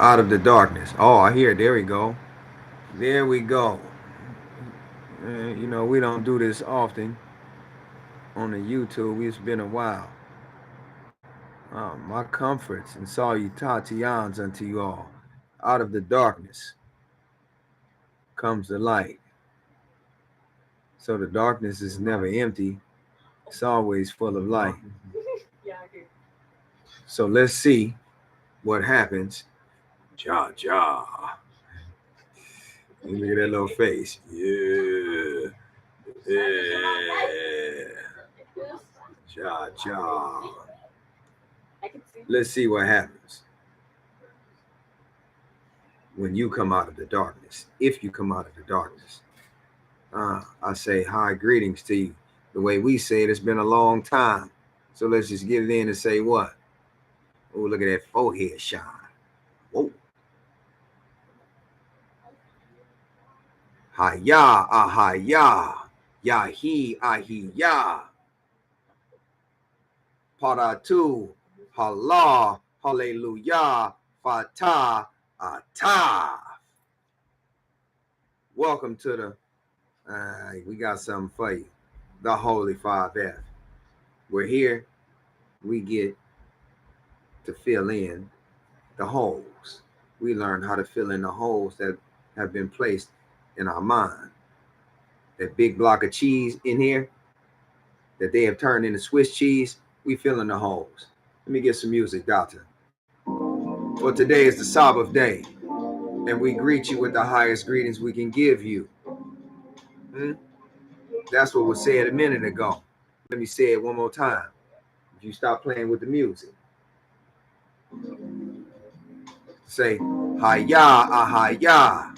Out of the darkness. Oh, I hear it. There we go. There we go. We don't do this often on the YouTube. It's been a while. My comforts and salutations unto you all. Out of the darkness comes the light. So the darkness is never empty. It's always full of light. So let's see what happens. Ja, ja. Look at that little face. Yeah. Yeah. Ja, ja. Let's see what happens when you come out of the darkness. If you come out of the darkness. I say hi, greetings to you. The way we say it, it's been a long time. So let's just get it in and say what? Oh, look at that forehead shine. Whoa. Hi-ya, ah-hi-ya. Ya-hi, ahi-ya. Paratu, Allah, hallelujah, fatah, atah. Welcome to the, we got something for you, the Holy 5F. We're here, we get to fill in the holes. We learn how to fill in the holes that have been placed in our mind. That big block of cheese in here that they have turned into Swiss cheese, we fill in the holes. Let me get some music, doctor. For today is the Sabbath day, and we greet you with the highest greetings we can give you. That's what was said a minute ago. Let me say it one more time. If you stop playing with the music, say hi-ya, ah-hi-ya.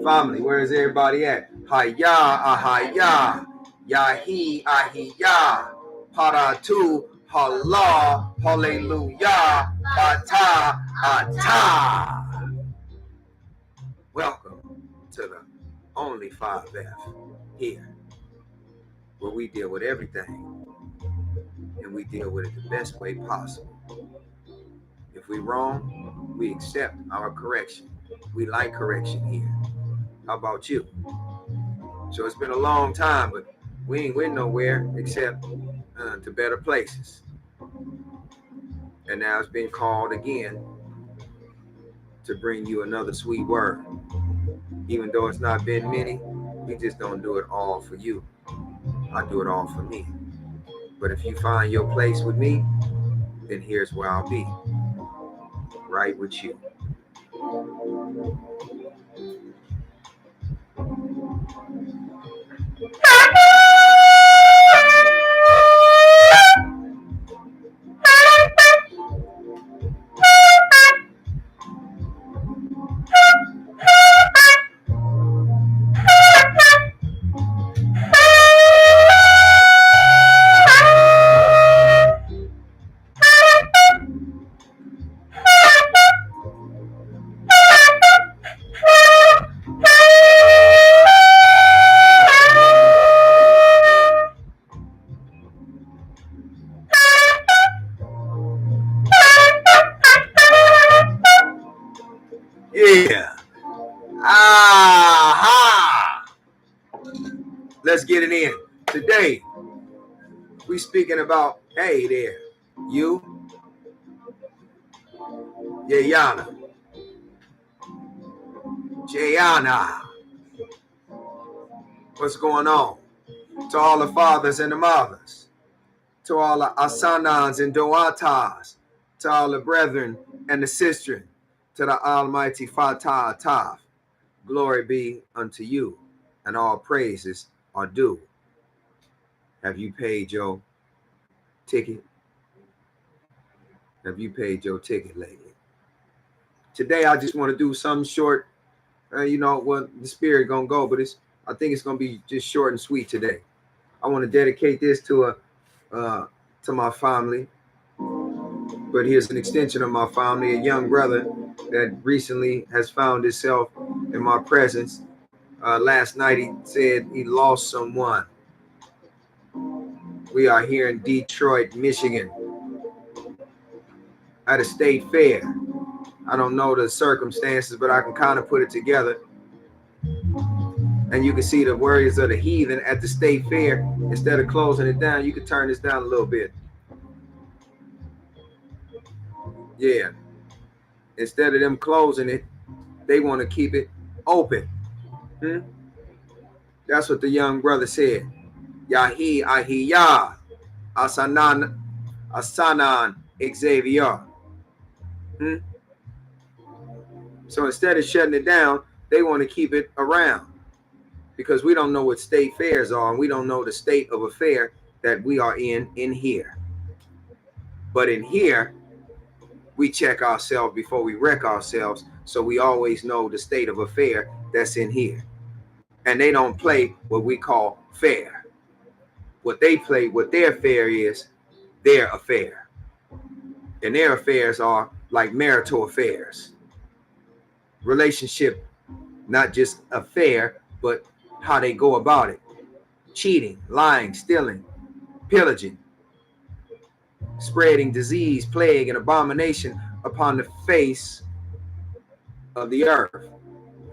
Family, where is everybody at? Hi-ya, ah-hi-ya. Ya-hi, ahi-ya. Paratu, Allah, hallelujah, ata, ata. Welcome to the only 5F here, where we deal with everything, and we deal with it the best way possible. If we wrong, we accept our correction. We like correction here. How about you? So it's been a long time, but we ain't went nowhere except to better places. And now it's been called again to bring you another sweet word. Even though it's not been many, we just don't do it all for you. I do it all for me. But if you find your place with me, then here's where I'll be. Right with you. Yeah. Aha. Let's get it in. Today, we speaking about, hey there, you, Yayana, Jayana. What's going on? To all the fathers and the mothers, to all the asanans and doatas, to all the brethren and the sistren, to the Almighty Fatah Taf. Glory be unto you, and all praises are due. Have you paid your ticket? Have you paid your ticket lately? Today, I just want to do something short. Well, the spirit gonna go, but I think it's gonna be just short and sweet today. I want to dedicate this to my family, but here's an extension of my family, a young brother that recently has found himself in my presence. Last night he said he lost someone. We are here in Detroit, Michigan, at a state fair. I don't know the circumstances, but I can kind of put it together. And you can see the warriors of the heathen at the state fair. Instead of closing it down, you can turn this down a little bit. Yeah. Instead of them closing it, they want to keep it open. That's what the young brother said. Yahi Ahiya Asanan Xavier. So instead of shutting it down, they want to keep it around, because we don't know what state fairs are, and we don't know the state of affair that we are in here. But in here, we check ourselves before we wreck ourselves, so we always know the state of affair that's in here. And they don't play what we call fair. What they play, what their fair is, their affair. And their affairs are like marital affairs. Relationship, not just affair, but how they go about it. Cheating, lying, stealing, pillaging, spreading disease, plague, and abomination upon the face of the earth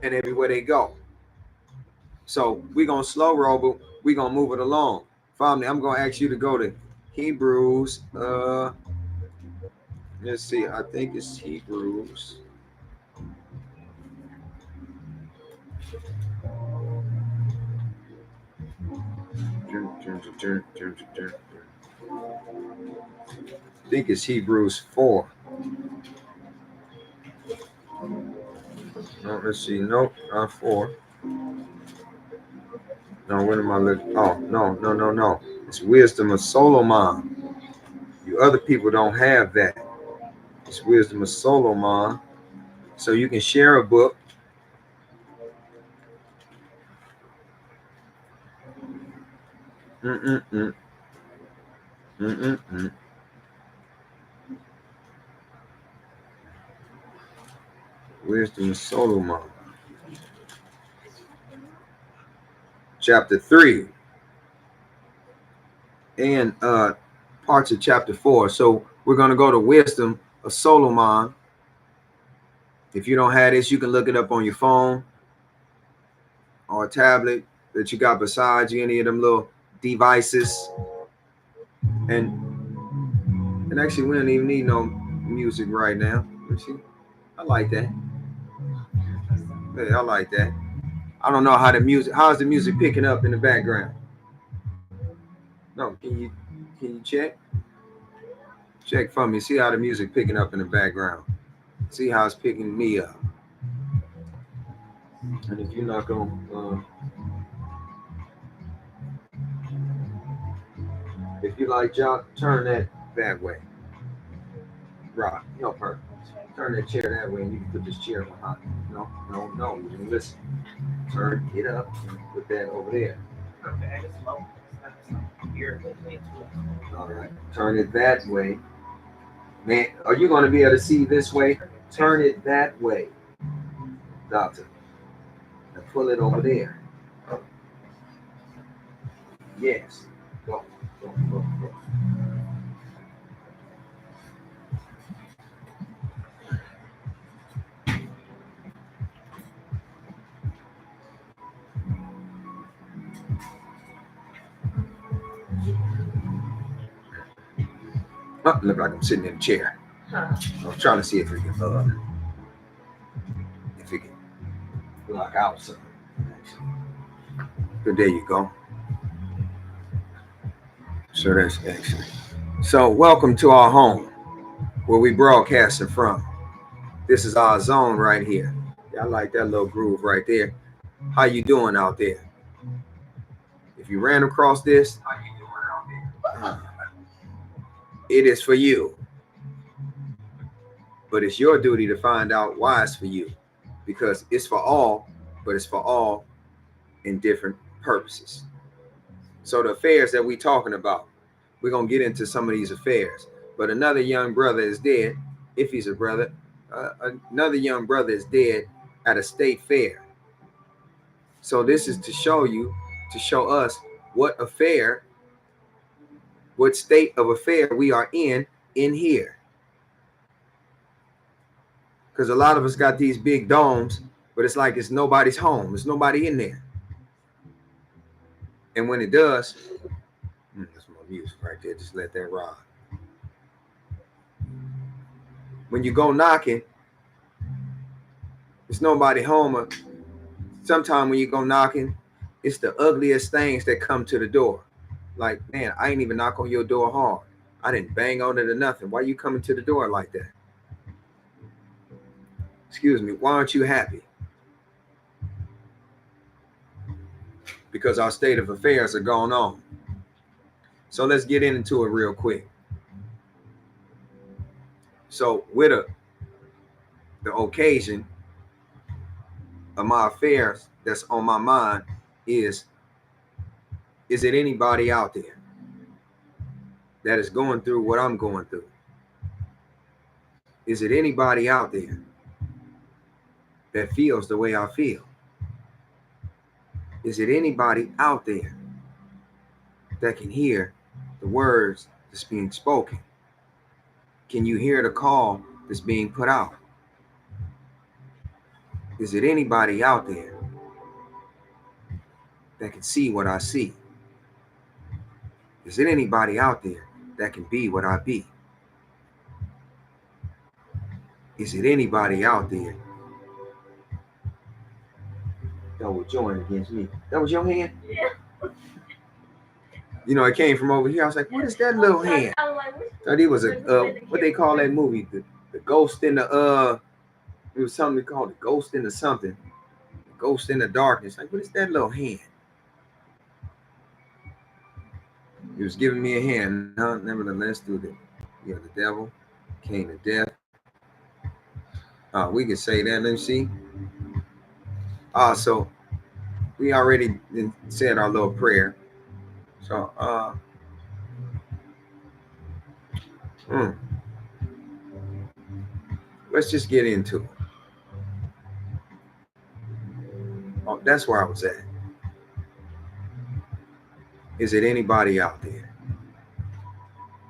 and everywhere they go. So we're going to slow roll, but we're going to move it along. Family, I'm going to ask you to go to Hebrews. Let's see. I think it's Hebrews. I think it's Hebrews 4. No, let's see. Nope, not 4. No, what am I looking? Oh, no. It's Wisdom of Solomon. You other people don't have that. It's Wisdom of Solomon. So you can share a book. Wisdom of Solomon. Chapter 3. And parts of chapter 4. So we're going to go to Wisdom of Solomon. If you don't have this, you can look it up on your phone or a tablet that you got beside you, any of them little devices. And actually, we don't even need no music right now. Let's see. I like that. Hey, I like that. I don't know how the music. How's the music picking up in the background? No, can you check? Check for me. See how the music picking up in the background. See how it's picking me up. And if you're not gonna, if you like, John, turn that way. Right, help her. Turn that chair that way, and you can put this chair behind. No. You listen. Turn it up and put that over there. Okay. All right. Turn it that way. Man, are you going to be able to see this way? Turn it that way, Doctor. And pull it over there. Yes. Go. Oh, look like I'm sitting in a chair. I was trying to see if it can block out something. Good, there you go. So that's excellent. So welcome to our home, where we broadcasting from. This is our zone right here. I like that little groove right there. How you doing out there? If you ran across this, it is for you. But it's your duty to find out why it's for you, because it's for all, but it's for all in different purposes. So the affairs that we're talking about, we're going to get into some of these affairs. But another young brother is dead, if he's a brother. Another young brother is dead at a state fair. So this is to show us what affair, what state of affair we are in here. Because a lot of us got these big domes, but it's like it's nobody's home. There's nobody in there. And when it does, that's my music right there. Just let that ride. When you go knocking, there's nobody home. Or sometime when you go knocking, it's the ugliest things that come to the door. Like, man, I ain't even knock on your door hard. I didn't bang on it or nothing. Why you coming to the door like that? Excuse me, why aren't you happy? Because our state of affairs are going on. So let's get into it real quick. So with the occasion of my affairs that's on my mind is it anybody out there that is going through what I'm going through? Is it anybody out there that feels the way I feel? Is it anybody out there that can hear the words that's being spoken? Can you hear the call that's being put out? Is it anybody out there that can see what I see? Is it anybody out there that can be what I be? Is it anybody out there that will join against me? That was your hand? Yeah. You know, it came from over here. I was like, what is that little hand? I thought it was a, what they call that movie? The Ghost in the, it was something called the Ghost in the something. The Ghost in the Darkness. Like, what is that little hand? He was giving me a hand. Nevertheless, through the devil came to death. We could say that. Let me see. So we already said our little prayer. So let's just get into it. Oh, that's where I was at. Is it anybody out there?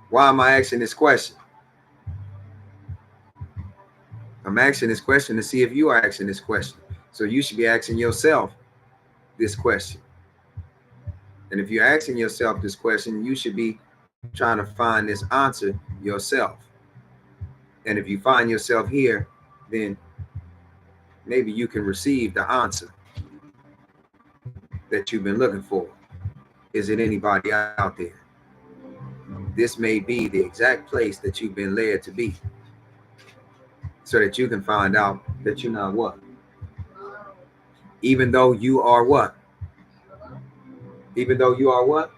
Why am I asking this question? I'm asking this question to see if you are asking this question. So you should be asking yourself this question. And if you're asking yourself this question, you should be trying to find this answer yourself. And if you find yourself here, then maybe you can receive the answer that you've been looking for. Is it anybody out there? This may be the exact place that you've been led to be, so that you can find out that you're not what? Even though you are what? Even though you are what?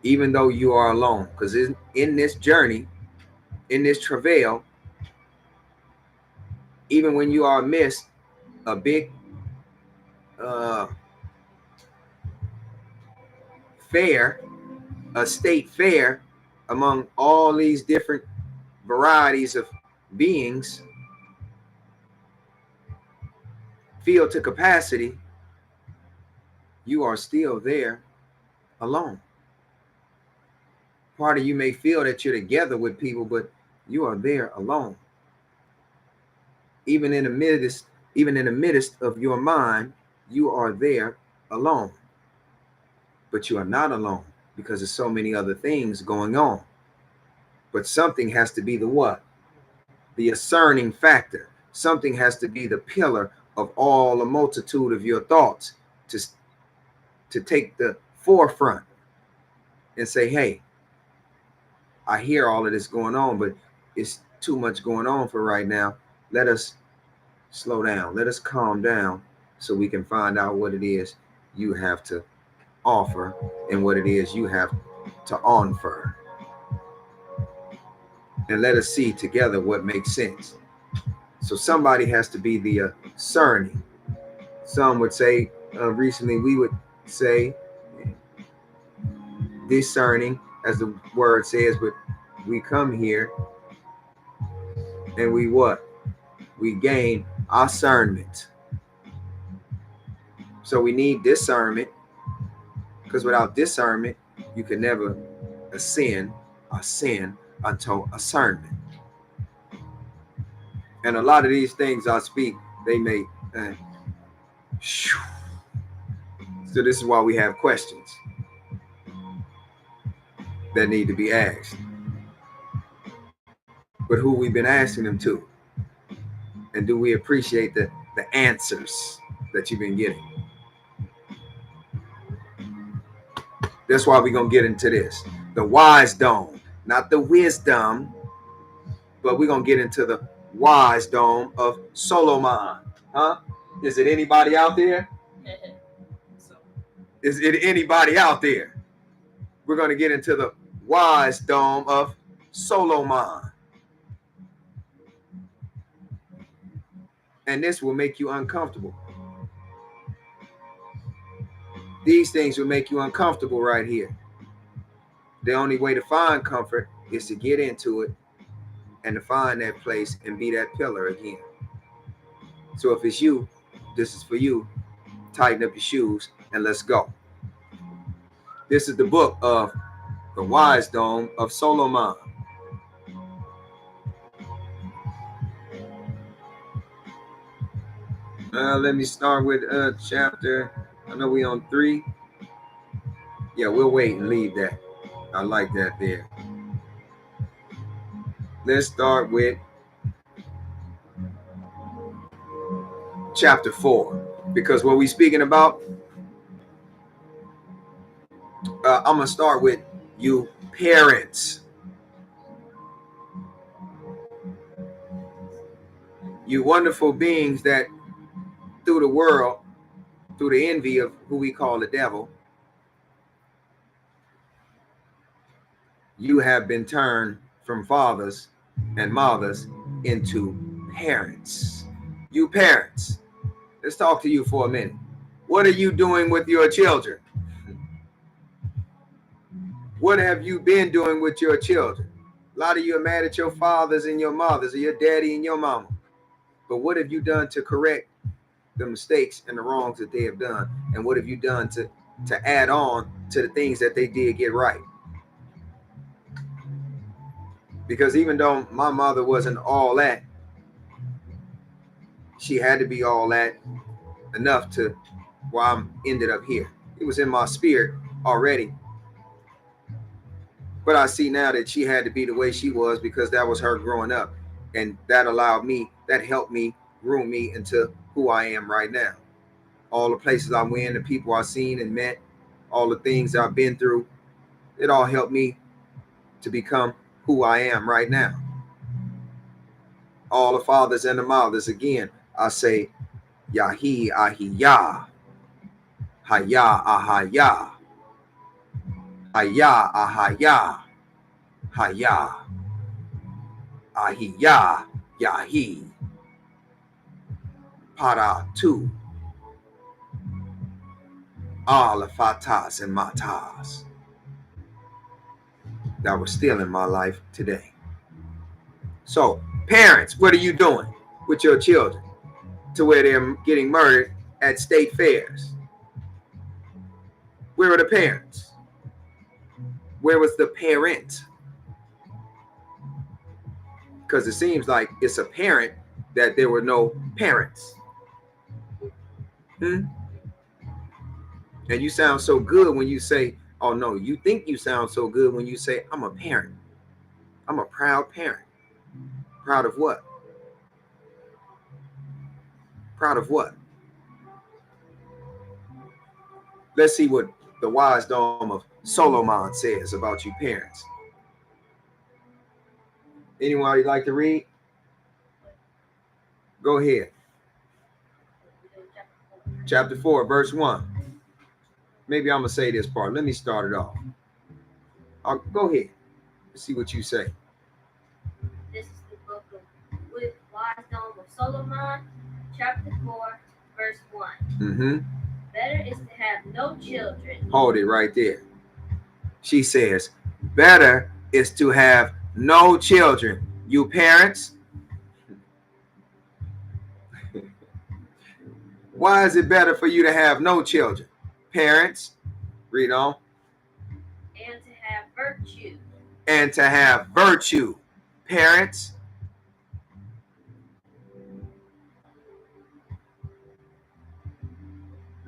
Even though you are alone. Because in this journey, in this travail, even when you are amidst a big fair, a state fair among all these different varieties of beings, filled to capacity, you are still there alone. Part of you may feel that you're together with people, but you are there alone. Even in the midst of your mind, you are there alone. But you are not alone, because there's so many other things going on. But something has to be the what? The discerning factor. Something has to be the pillar of all the multitude of your thoughts to take the forefront and say, hey, I hear all of this going on, but it's too much going on for right now. Let us slow down. Let us calm down so we can find out what it is you have to offer and what it is you have to offer. And let us see together what makes sense. So somebody has to be the discerning. Some would say, recently we would say discerning, as the word says, but we come here and we what? We gain discernment. So we need discernment, because without discernment, you can never ascend unto discernment. And a lot of these things I speak, they may. So this is why we have questions that need to be asked. But who we've been asking them to, and do we appreciate the answers that you've been getting? That's why we're gonna get into this. The wise dome, not the wisdom, but we're gonna get into the wise dome of Solomon. Huh? Is it anybody out there? Is it anybody out there? We're gonna get into the wise dome of Solomon. And this will make you uncomfortable. These things will make you uncomfortable right here. The only way to find comfort is to get into it and to find that place and be that pillar again. So if it's you, this is for you. Tighten up your shoes and let's go. This is the book of the Wise Dome of Solomon. Let me start with chapter. I know we on 3. Yeah, we'll wait and leave that. I like that there. Let's start with chapter 4, because what we're speaking about, I'm gonna start with you parents. You wonderful beings that through the world, through the envy of who we call the devil, you have been turned from fathers and mothers into parents. You parents, let's talk to you for a minute. What are you doing with your children? What have you been doing with your children? A lot of you are mad at your fathers and your mothers, or your daddy and your mama. But what have you done to correct the mistakes and the wrongs that they have done? And what have you done to add on to the things that they did get right? Because even though my mother wasn't all that, she had to be all that enough to where I ended up here. It was in my spirit already. But I see now that she had to be the way she was because that was her growing up. And that allowed me, that helped me groom me into who I am right now. All the places I went, the people I've seen and met, all the things I've been through, it all helped me to become who I am right now. All the fathers and the mothers, again, I say, Yahi Ahiyah, Haya Ahaya, Haya Ahaya, Haya Ahiyah, Yahi, Para Tu, all fatas and matas that were still in my life today. So, parents, what are you doing with your children to where they're getting murdered at state fairs? Where are the parents? Where was the parent? Because it seems like it's apparent that there were no parents. And you sound so good when you say, oh no, you think you sound so good when you say, I'm a parent. I'm a proud parent. Proud of what? Proud of what? Let's see what the Wise Dome of Solomon says about you parents. Anyone you'd like to read? Go ahead. Chapter 4, verse 1. Maybe I'm going to say this part. Let me start it off. Go ahead. Let's see what you say. This is the book of Wise Dome of Solomon, chapter 4, verse 1. Better is to have no children. Hold it right there. She says, better is to have no children. You parents, why is it better for you to have no children? Parents, read on. And to have virtue. And to have virtue. Parents,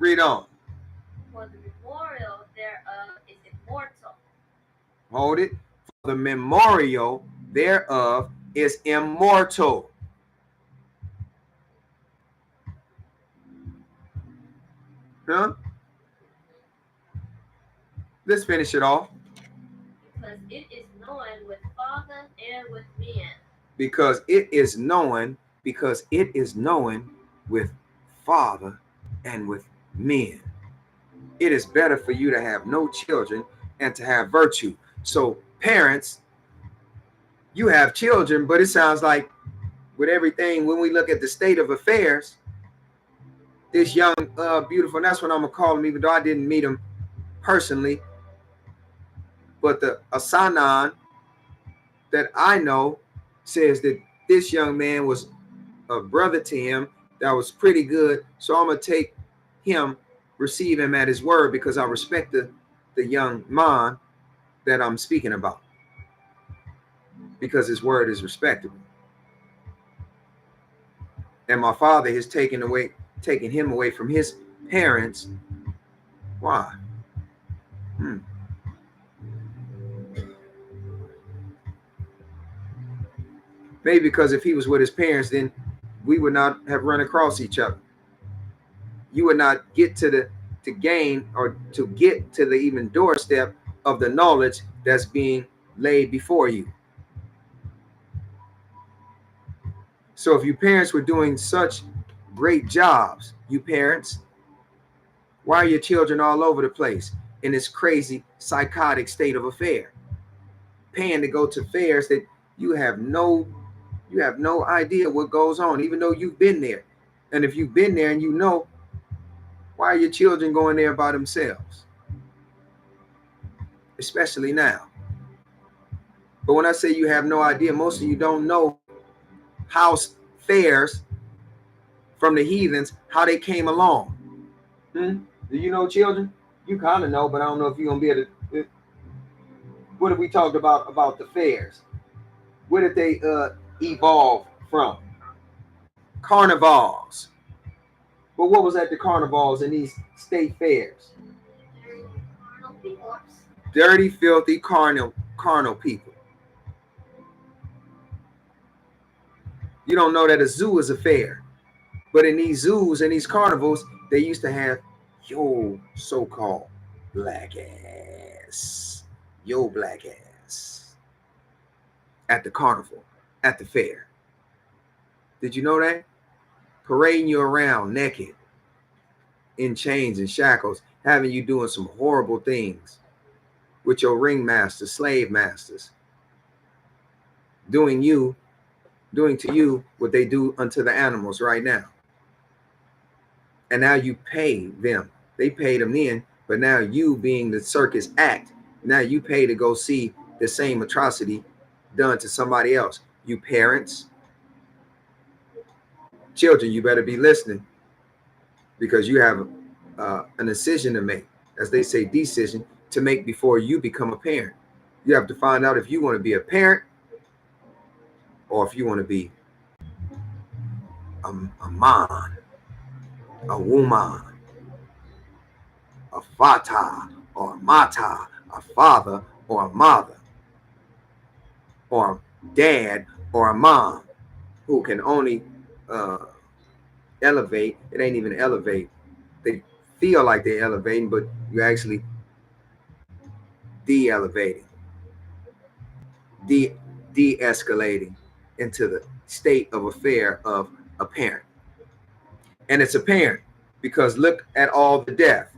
Read on. For the memorial thereof is immortal. Hold it. For the memorial thereof is immortal. Huh? Let's finish it off. Because it is known with Father and with men. Because it is known with Father and with men. It is better for you to have no children and to have virtue. So parents, you have children, but it sounds like with everything, when we look at the state of affairs, this young, beautiful, and that's what I'm going to call him, even though I didn't meet him personally, but the Asanan that I know says that this young man was a brother to him that was pretty good. So I'm going to take him, receive him at his word, because I respect the young man that I'm speaking about, because his word is respectable. And my father has taken him away from his parents. Why? Maybe because if he was with his parents, then we would not have run across each other. You would not get to gain or to get to the even doorstep of the knowledge that's being laid before you. So if your parents were doing such great jobs, you parents, why are your children all over the place in this crazy psychotic state of affair, paying to go to fairs that you have no idea what goes on, even though you've been there? And if you've been there and you know, why are your children going there by themselves? Especially now. But when I say you have no idea, most of you don't know house fairs from the heathens, how they came along. Do you know, children? You kind of know, but I don't know if you're going to be able to. What have we talked about the fairs? Where did they evolve from? Carnivals. But what was at the carnivals in these state fairs? Dirty, filthy, carnal people. You don't know that a zoo is a fair. But in these zoos and these carnivals, they used to have your so-called black ass. Your black ass. At the carnival, at the fair. Did you know that? Parading you around naked, in chains and shackles, having you doing some horrible things with your ringmasters, slave masters, doing to you what they do unto the animals right now. And now you pay them. They paid them in, but now you, being the circus act, now you pay to go see the same atrocity done to somebody else. You parents, children, you better be listening, because you have an decision to make, as they say, decision to make before you become a parent. You have to find out if you want to be a parent or if you want to be a man, a woman, a fata or a mata, a father or a mother, or a dad or a mom, who can only elevate. It ain't even elevate. They feel like they're elevating, but you're actually de-elevating, de-escalating into the state of affair of a parent. And it's a parent because look at all the death.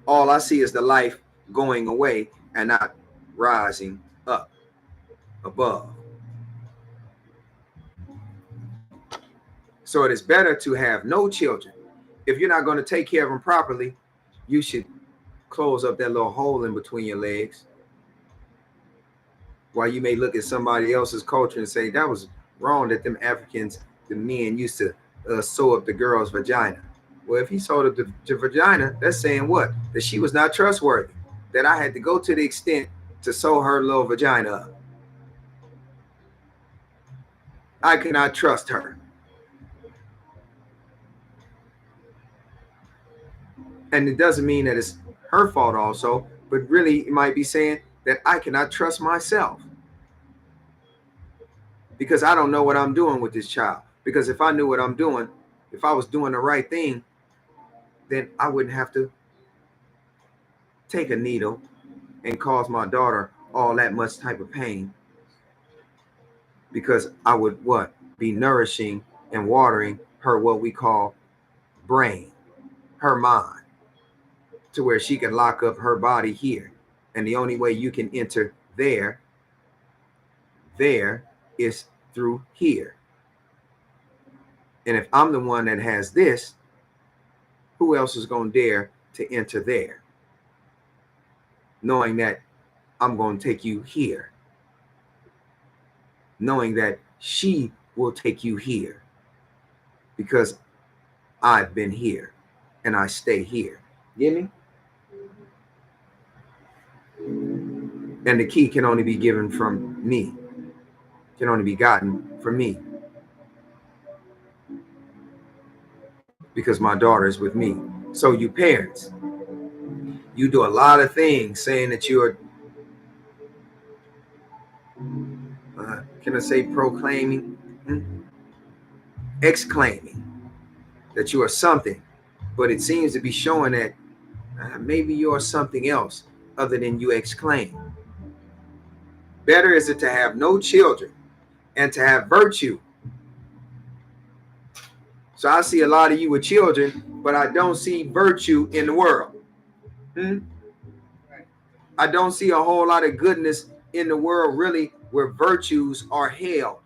All I see is the life going away and not rising up above. So it is better to have no children. If you're not going to take care of them properly, you should close up that little hole in between your legs. While you may look at somebody else's culture and say that was wrong that them Africans, the men, used to sew up the girl's vagina. Well, if he sewed up the vagina, that's saying what? That she was not trustworthy. That I had to go to the extent to sew her little vagina up. I cannot trust her. And it doesn't mean that it's her fault also, but really it might be saying that I cannot trust myself because I don't know what I'm doing with this child. Because if I knew what I'm doing, if I was doing the right thing, then I wouldn't have to take a needle and cause my daughter all that much type of pain, because I would what? Be nourishing and watering her what we call brain, her mind, to where she can lock up her body here. And the only way you can enter there is through here. And if I'm the one that has this, who else is going to dare to enter there? Knowing that I'm going to take you here. Knowing that she will take you here. Because I've been here and I stay here. Get me? And the key can only be given from me. Can only be gotten from me. Because my daughter is with me. So you parents, you do a lot of things saying that you're, can I say proclaiming? Exclaiming that you are something. But it seems to be showing that maybe you're something else other than you exclaim. Better is it to have no children and to have virtue. So I see a lot of you with children, but I don't see virtue in the world. I don't see a whole lot of goodness in the world, really, where virtues are held.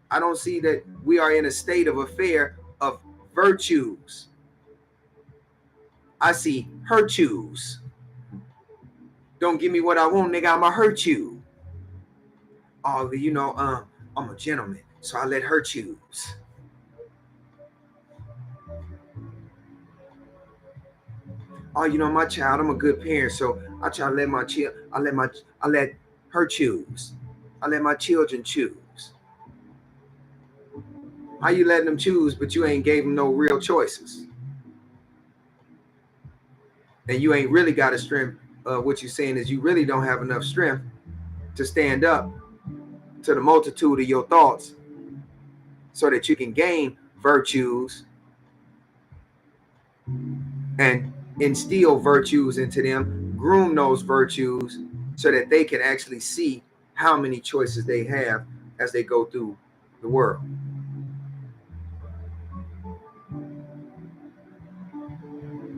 I don't see that we are in a state of affair of virtues. I see hurtues. Don't give me what I want, nigga, I'ma hurt you. Oh, you know, I'm a gentleman, so I let her choose. Oh, you know, my child, I'm a good parent, so I try to let my child, I let her choose. I let my children choose. How you letting them choose, but you ain't gave them no real choices? And you ain't really got a strength. What you're saying is you really don't have enough strength to stand up to the multitude of your thoughts so that you can gain virtues and instill virtues into them, groom those virtues so that they can actually see how many choices they have as they go through the world.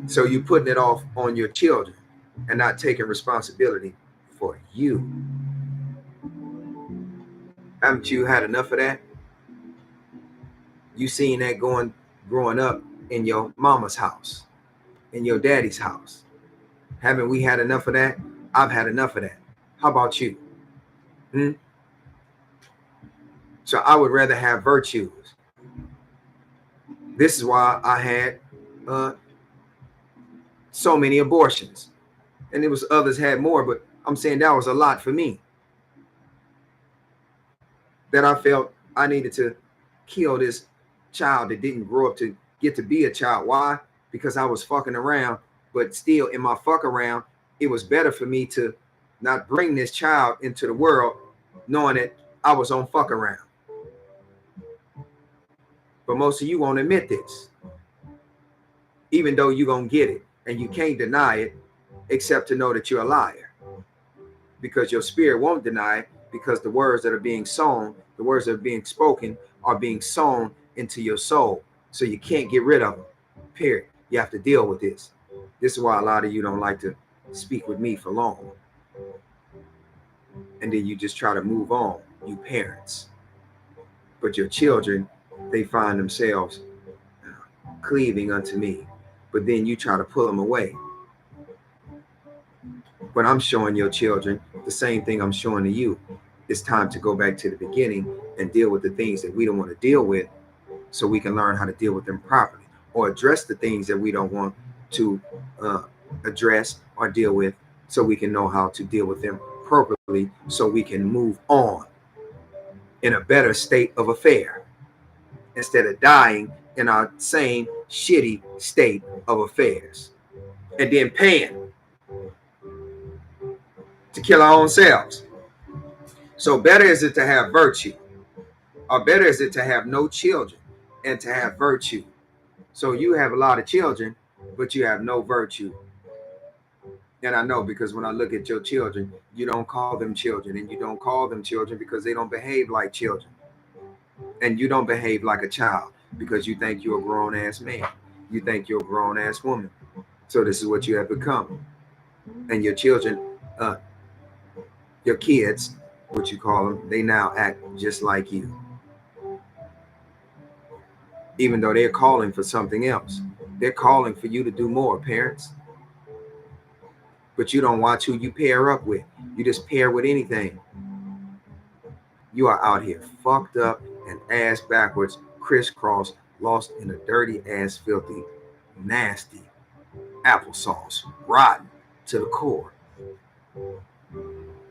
So you putting it off on your children and not taking responsibility for you. Haven't you had enough of that? You seen that growing up in your mama's house, in your daddy's house. Haven't we had enough of that? I've had enough of that. How about you? So I would rather have virtues. This is why I had so many abortions. And it was others had more, but I'm saying that was a lot for me. That I felt I needed to kill this child that didn't grow up to get to be a child. Why? Because I was fucking around, but still in my fuck around, it was better for me to not bring this child into the world knowing that I was on fuck around. But most of you won't admit this, even though you're going to get it and you can't deny it except to know that you're a liar, because your spirit won't deny it, because the words that are being sown, the words that are being spoken are being sown into your soul. So you can't get rid of them, period. You have to deal with this. This is why a lot of you don't like to speak with me for long. And then you just try to move on, you parents. But your children, they find themselves cleaving unto me. But then you try to pull them away. But I'm showing your children the same thing I'm showing to you. It's time to go back to the beginning and deal with the things that we don't want to deal with, so we can learn how to deal with them properly, or address the things that we don't want to address or deal with, so we can know how to deal with them appropriately, so we can move on in a better state of affair instead of dying in our same shitty state of affairs. and then paying to kill our own selves. So better is it to have virtue, or better is it to have no children and to have virtue. So you have a lot of children, but you have no virtue. And I know, because when I look at your children, you don't call them children, and you don't call them children because they don't behave like children. And you don't behave like a child because you think you're a grown-ass man. You think you're a grown-ass woman. So this is what you have become. And your children, your kids, what you call them, they now act just like you. Even though they're calling for something else. They're calling for you to do more, parents. But you don't watch who you pair up with. You just pair with anything. You are out here fucked up and ass backwards, crisscross, lost in a dirty ass, filthy, nasty applesauce, rotten to the core.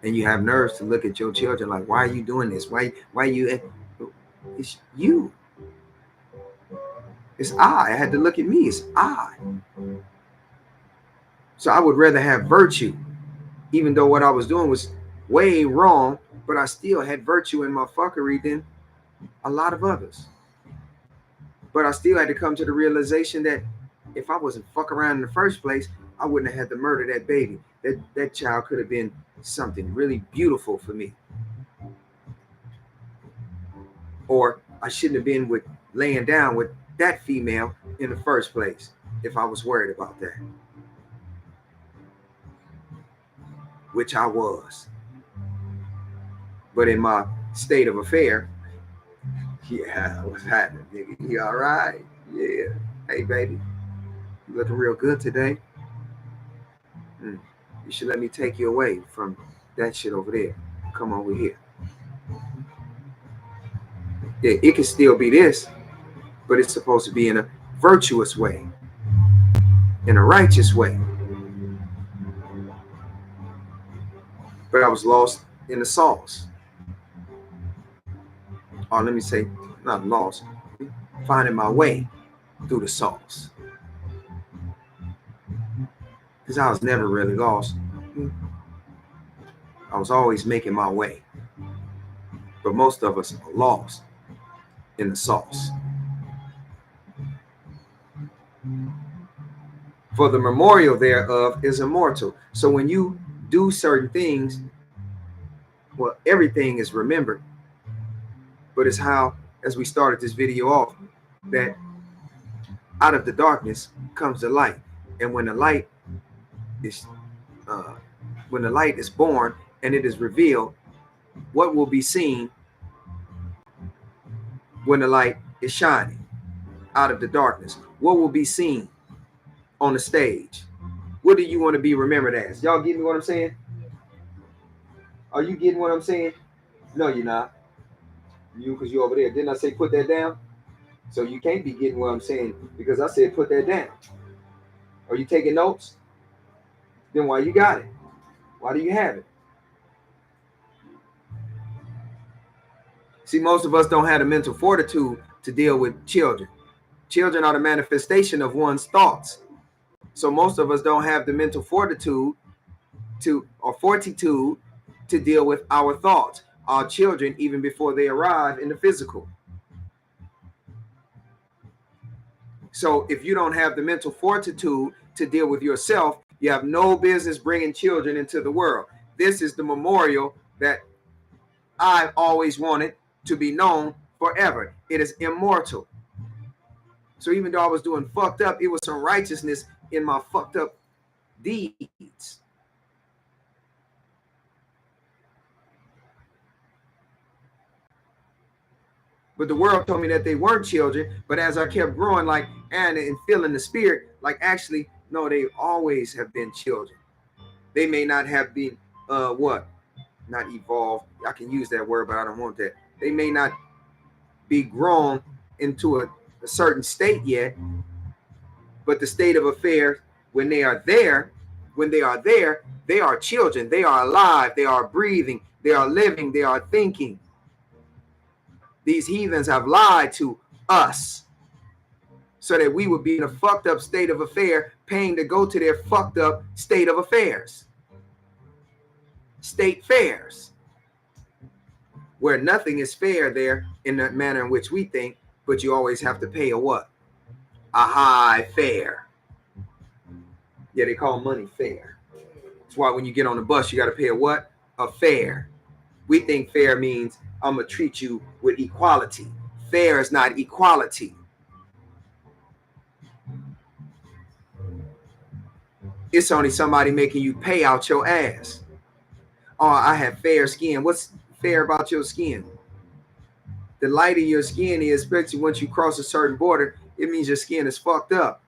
And you have nerves to look at your children like, why are you doing this? Why you? It's you. It's I had to look at me. It's I. So I would rather have virtue, even though what I was doing was way wrong, but I still had virtue in my fuckery than a lot of others. But I still had to come to the realization that if I wasn't fuck around in the first place, I wouldn't have had to murder that baby. That child could have been something really beautiful for me. Or I shouldn't have been with laying down with that female in the first place if I was worried about that. Which I was. But in my state of affair, yeah, what's happening, nigga? You all right? Yeah. Hey, baby, you looking real good today. You should let me take you away from that shit over there. Come over here. Yeah, it can still be this, but it's supposed to be in a virtuous way, in a righteous way. But I was lost in the sauce. Or let me say, not lost, finding my way through the sauce. Because I was never really lost. I was always making my way. But most of us are lost in the sauce. For the memorial thereof is immortal. So when you do certain things, well, everything is remembered. But it's how, as we started this video off, that out of the darkness comes the light. And when the light is born and it is revealed, what will be seen when the light is shining out of the darkness? What will be seen on the stage? What do you want to be remembered as? Y'all getting what I'm saying? Are you getting what I'm saying? No, you're not. You, because you're over there. Didn't I say put that down? So you can't be getting what I'm saying because I said put that down. Are you taking notes? Then why you got it? Why do you have it? See, most of us don't have the mental fortitude to deal with children. Children are the manifestation of one's thoughts. So most of us don't have the mental fortitude to deal with our thoughts, our children, even before they arrive in the physical. So if you don't have the mental fortitude to deal with yourself, you have no business bringing children into the world. This is the memorial that I've always wanted to be known forever. It is immortal. So even though I was doing fucked up, it was some righteousness in my fucked up deeds. But the world told me that they weren't children. But as I kept growing, like, and feeling the spirit, like, actually, no, they always have been children. They may not have been, not evolved. I can use that word, but I don't want that. They may not be grown into a certain state yet, but the state of affairs, when they are there, they are children. They are alive. They are breathing. They are living. They are thinking. These heathens have lied to us. so that we would be in a fucked up state of affair, paying to go to their fucked up state of affairs. State fairs, where nothing is fair there in the manner in which we think, but you always have to pay a what? A high fare. Yeah, they call money fare. That's why when you get on the bus, you got to pay a what? A fare. We think fair means I'm going to treat you with equality. Fair is not equality. It's only somebody making you pay out your ass. Oh, I have fair skin. What's fair about your skin? The lighter your skin is, especially once you cross a certain border, it means your skin is fucked up.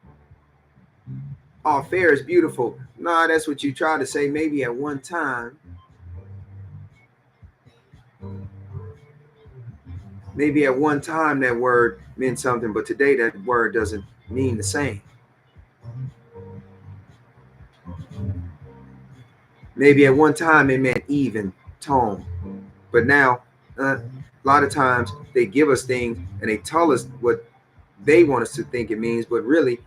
Oh, fair is beautiful. Nah, that's what you try to say maybe at one time. Maybe at one time that word meant something, but today that word doesn't mean the same. Maybe at one time it meant even tone, but now a lot of times they give us things and they tell us what they want us to think it means, but really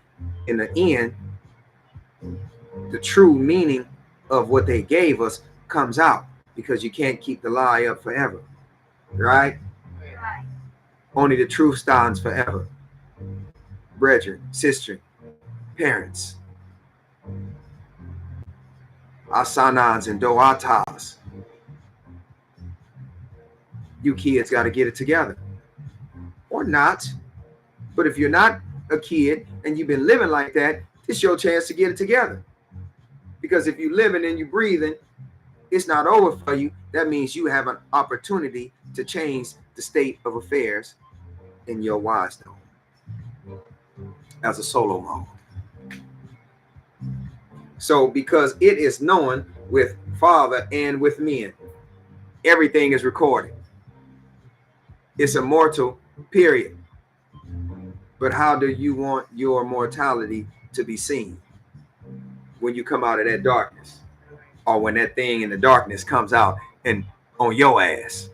in the end, the true meaning of what they gave us comes out, because you can't keep the lie up forever, right? Only the truth stands forever. Brethren, sister, parents, asanans and doatas, you kids got to get it together. Or not. But if you're not a kid and you've been living like that, it's your chance to get it together. Because if you're living and you're breathing, it's not over for you. That means you have an opportunity to change the state of affairs in your wisdom as a solo mom. So because it is known with Father and with men, everything is recorded. It's immortal, period. But how do you want your mortality to be seen when you come out of that darkness, or when that thing in the darkness comes out and on your ass?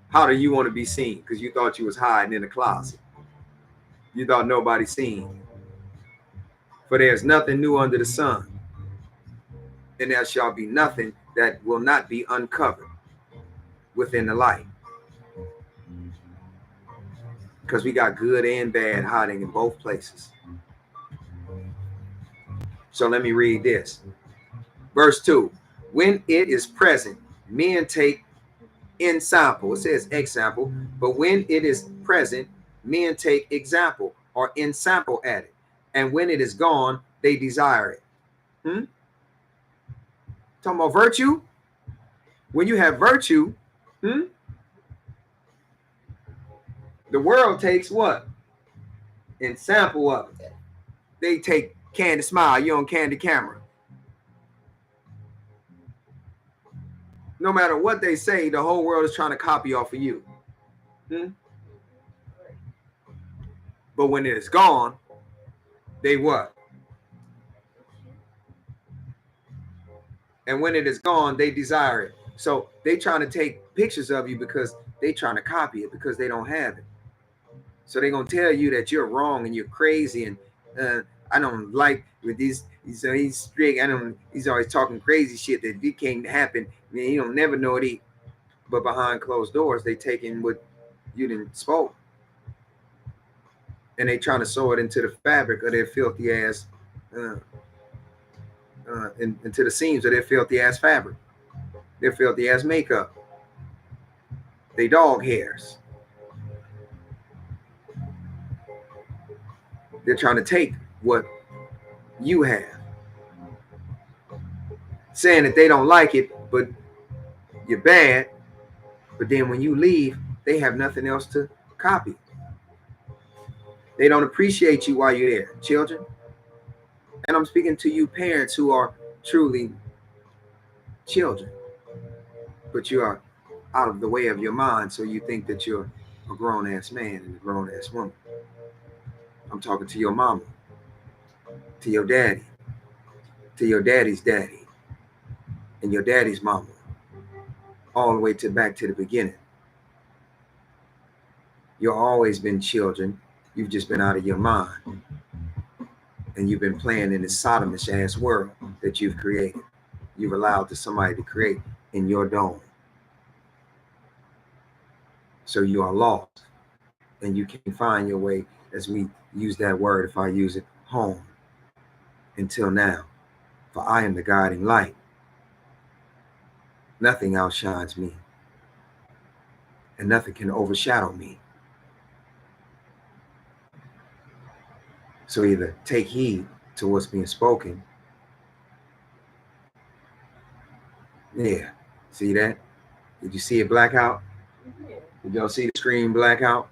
How do you want to be seen? Because you thought you was hiding in the closet. You thought nobody seen. For there's nothing new under the sun, and there shall be nothing that will not be uncovered within the light. Because we got good and bad hiding in both places. So let me read this. Verse 2. When it is present, men take ensample. It says example, but when it is present, men take example or ensample at it. And when it is gone, they desire it. Talking about virtue? When you have virtue, the world takes what? Ensample of it. They take Candy Smile, you on Candy Camera. No matter what they say, the whole world is trying to copy off of you. But when it is gone, they what? And when it is gone, they desire it. So they trying to take pictures of you because they trying to copy it, because they don't have it. So they're going to tell you that you're wrong and you're crazy. And I don't like with these. He's strict. He's always talking crazy shit that it can't happen. I mean, you don't never know it. But behind closed doors, they taking what you didn't spoke, and they trying to sew it into the fabric of their filthy ass, into the seams of their filthy ass fabric, their filthy ass makeup, they dog hairs. They're trying to take what you have, saying that they don't like it, but you're bad. But then when you leave, they have nothing else to copy. They don't appreciate you while you're there, children. And I'm speaking to you parents who are truly children, but you are out of the way of your mind, so you think that you're a grown-ass man and a grown-ass woman. I'm talking to your mama, to your daddy, to your daddy's daddy, and your daddy's mama, all the way back to the beginning. You've always been children. You've just been out of your mind. And you've been playing in this sodomish ass world that you've created. You've allowed to somebody to create in your dome. So you are lost. And you can't find your way, as we use that word, if I use it, home. Until now. For I am the guiding light. Nothing outshines me. And nothing can overshadow me. So either take heed to what's being spoken. Yeah. See that? Did you see it black out? Did y'all see the screen black out?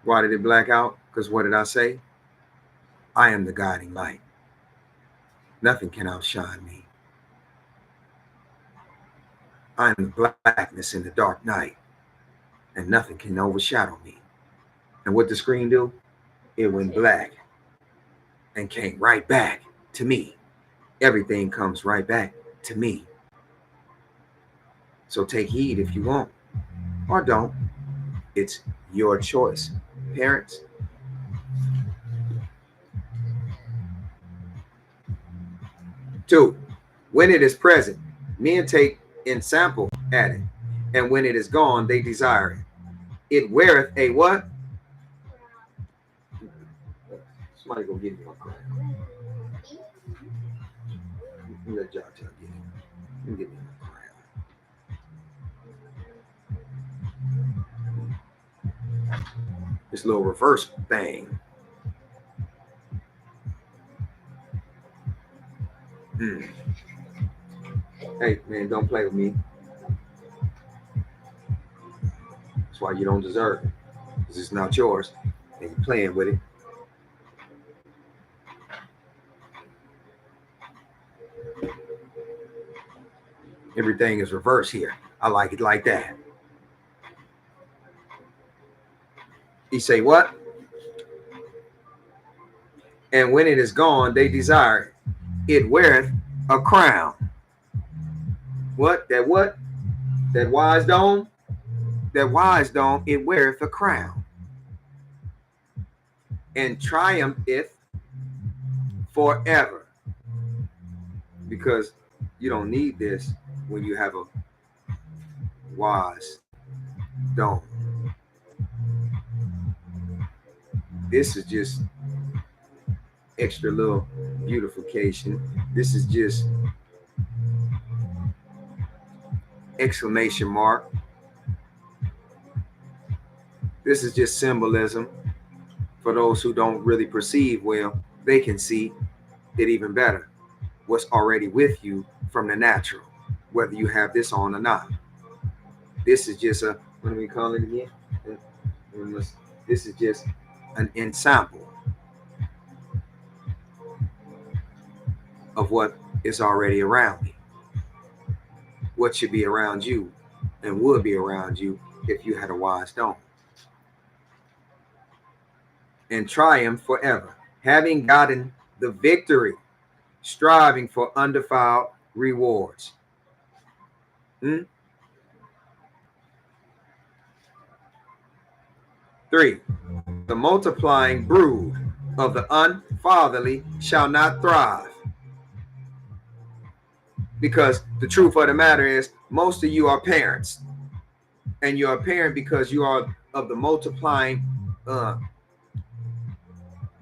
Why did it black out? Because what did I say? I am the guiding light. Nothing can outshine me. I am the blackness in the dark night. And nothing can overshadow me. And what did the screen do? It went black. And came right back to me. Everything comes right back to me. So take heed if you want. Or don't. It's your choice. Parents. Two, when it is present, men take in sample at it. And when it is gone, they desire it. It weareth a what? Somebody go get me a crown. Let y'all get it. Let me get me a crown. This little reverse thing. Hey, man, don't play with me. That's why you don't deserve it. Because it's not yours. And you're playing with it. Everything is reverse here. I like it like that. He say what? And when it is gone, they desire it. It weareth a crown. What? That what? That wise dome? That wise dome, it weareth a crown. And triumpheth forever. Because you don't need this when you have a wise dome. This is just extra little beautification. This is just exclamation mark. This is just symbolism. For those who don't really perceive well, they can see it even better. What's already with you from the natural, whether you have this on or not. This is just a, what do we call it again? This is just an ensample of what is already around me. What should be around you and would be around you if you had a wise dome. And triumph forever, having gotten the victory, striving for undefiled rewards. 3, the multiplying brood of the unfatherly shall not thrive. Because the truth of the matter is, most of you are parents. And you're a parent because you are of the multiplying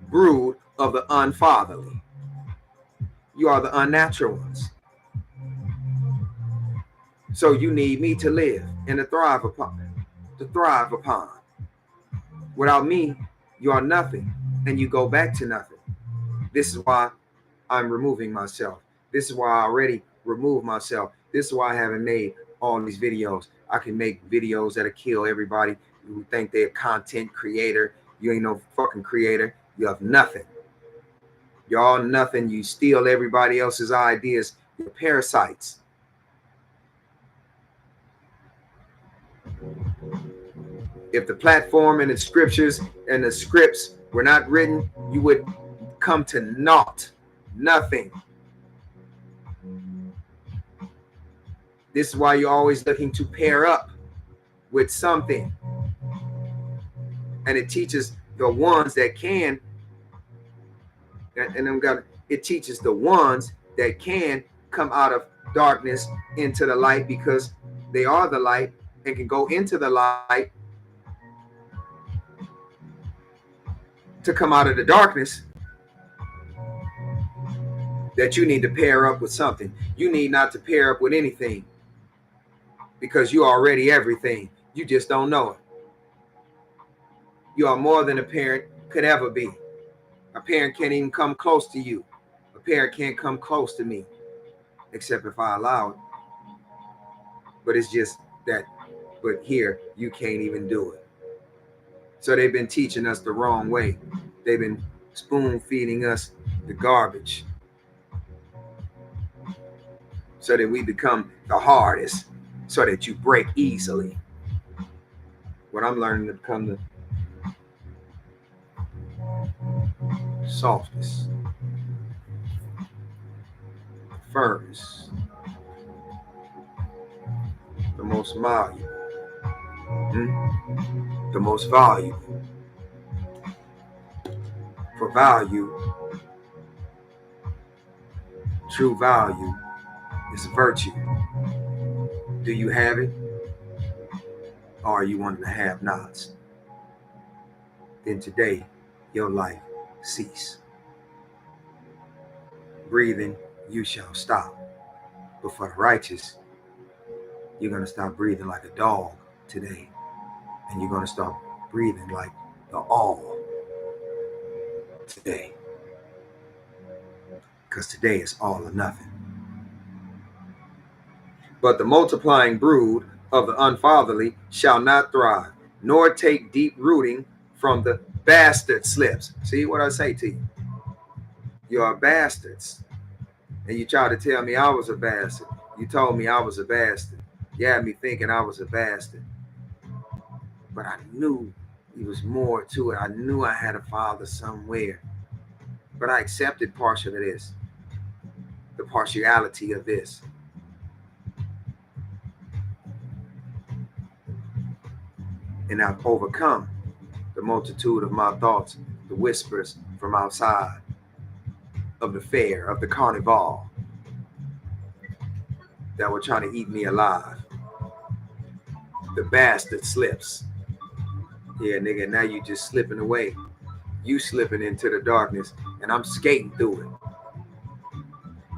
brood of the unfatherly. You are the unnatural ones. So you need me to live and to thrive upon. Without me, you are nothing, and you go back to nothing. This is why I'm removing myself. This is why I already removed myself. This is why I haven't made all these videos. I can make videos that'll kill everybody who think they're a content creator. You ain't no fucking creator. You have nothing. You're all nothing. You steal everybody else's ideas. You're parasites. If the platform and the scriptures and the scripts were not written, you would come to naught, nothing. This is why you're always looking to pair up with something. And it teaches the ones that can And it teaches the ones that can come out of darkness into the light, because they are the light and can go into the light to come out of the darkness, that you need to pair up with something. You need not to pair up with anything, because you're already everything. You just don't know it. You are more than a parent could ever be. A parent can't even come close to you. A parent can't come close to me, except if I allow it. But it's just that, but here, you can't even do it. So they've been teaching us the wrong way. They've been spoon feeding us the garbage, so that we become the hardest, so that you break easily. What I'm learning to become the softest, firmest, the most malleable, the most valuable. For value, true value, is virtue. Do you have it? Or are you one of the have-nots? Then today, your life cease. Breathing, you shall stop. But for the righteous, you're going to stop breathing like a dog today. And you're going to start breathing like the all today. Because today is all or nothing. But the multiplying brood of the unfatherly shall not thrive, nor take deep rooting from the bastard slips. See what I say to you? You are bastards. And you tried to tell me I was a bastard. You told me I was a bastard. You had me thinking I was a bastard. But I knew there was more to it. I knew I had a father somewhere. But I accepted partial of this. The partiality of this. And I've overcome the multitude of my thoughts, the whispers from outside of the fair, of the carnival, that were trying to eat me alive. The bastard slips. Yeah, nigga, now you just slipping away. You slipping into the darkness, and I'm skating through it.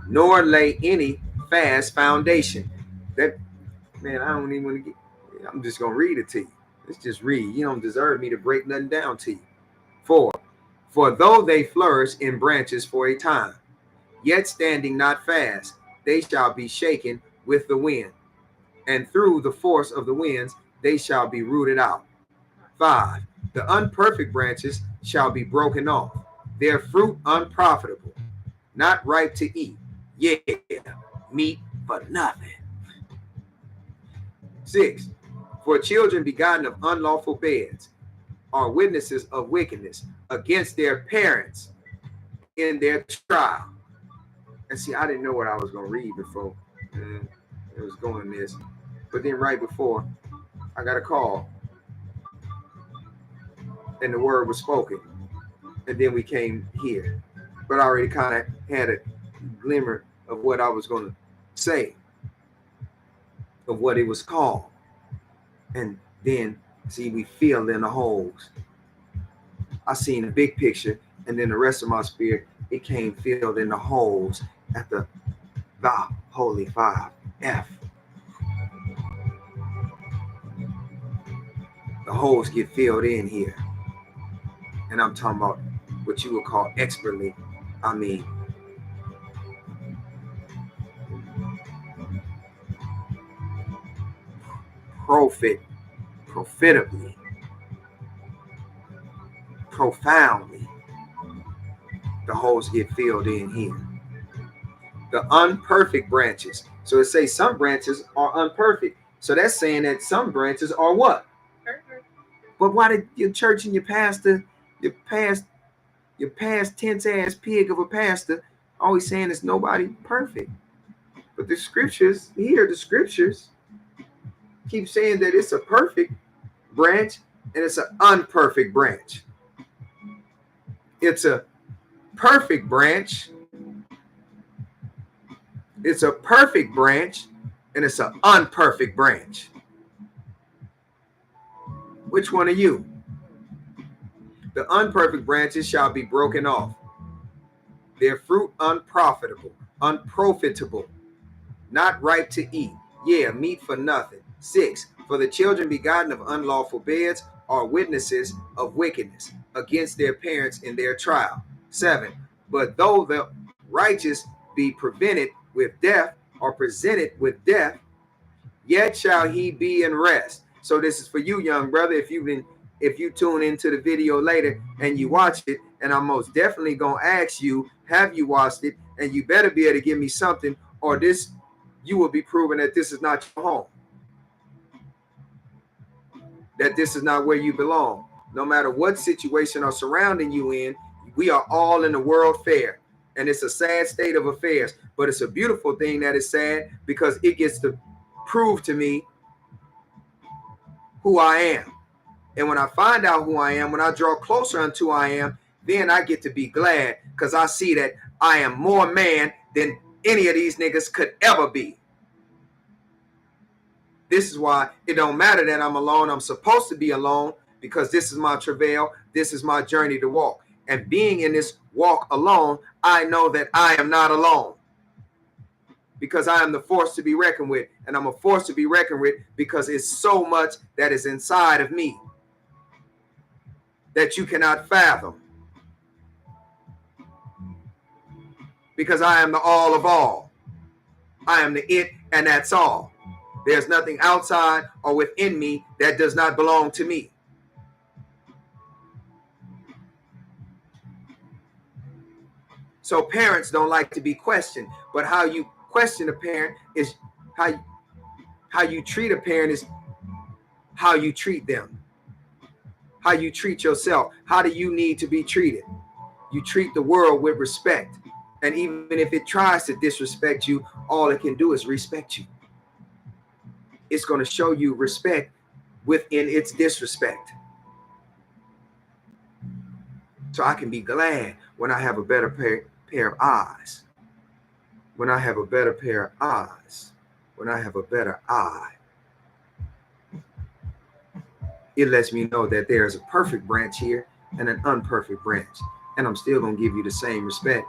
Nor lay any fast foundation. That, man, I don't even want to get, I'm just going to read it to you. Let's just read. You don't deserve me to break nothing down to you. For though they flourish in branches for a time, yet standing not fast, they shall be shaken with the wind, and through the force of the winds they shall be rooted out. 5. The unperfect branches shall be broken off, their fruit unprofitable, not ripe to eat, yeah, meat for nothing. 6. For children begotten of unlawful beds are witnesses of wickedness against their parents in their trial. And see, I didn't know what I was going to read before. It was going this. But then right before, I got a call. And the word was spoken. And then we came here. But I already kind of had a glimmer of what I was going to say, of what it was called. And then, see, we filled in the holes. I seen the big picture, and then the rest of my spirit, it came filled in the holes at the Holy 5F. The holes get filled in here. And I'm talking about what you would call expertly. I mean, profitably, profoundly. The holes get filled in here. The unperfect branches. So it says some branches are unperfect. So that's saying that some branches are what? Perfect. But why did your church and your pastor, your past tense ass pig of a pastor, always saying it's nobody perfect? But the scriptures here, the scriptures keep saying that it's a perfect branch and it's an unperfect branch. It's a perfect branch. It's a perfect branch, and it's an unperfect branch. Which one are you? The unperfect branches shall be broken off, their fruit unprofitable, not ripe to eat, meat for nothing. 6, for the children begotten of unlawful beds are witnesses of wickedness against their parents in their trial. 7, but though the righteous be prevented with death or presented with death, yet shall he be in rest. So this is for you, young brother. If you tune into the video later and you watch it, and I'm most definitely gonna ask you, have you watched it? And you better be able to give me something, or this you will be proving that this is not your home, that this is not where you belong. No matter what situation or surrounding you in, we are all in the world fair, and it's a sad state of affairs, but it's a beautiful thing that is sad, because it gets to prove to me who I am. And when I find out who I am, when I draw closer unto who I am, then I get to be glad, because I see that I am more man than any of these niggas could ever be. This is why it don't matter that I'm alone. I'm supposed to be alone, because this is my travail. This is my journey to walk. And being in this walk alone, I know that I am not alone, because I am the force to be reckoned with. And I'm a force to be reckoned with because it's so much that is inside of me that you cannot fathom. Because I am the all of all. I am the it, and that's all. There's nothing outside or within me that does not belong to me. So parents don't like to be questioned, but how you question a parent is how you treat a parent is how you treat them. How you treat yourself. How do you need to be treated? You treat the world with respect. And even if it tries to disrespect you, all it can do is respect you. It's going to show you respect within its disrespect. So I can be glad when I have a better pair of eyes. When I have a better pair of eyes. When I have a better eye. It lets me know that there's a perfect branch here and an imperfect branch. And I'm still going to give you the same respect.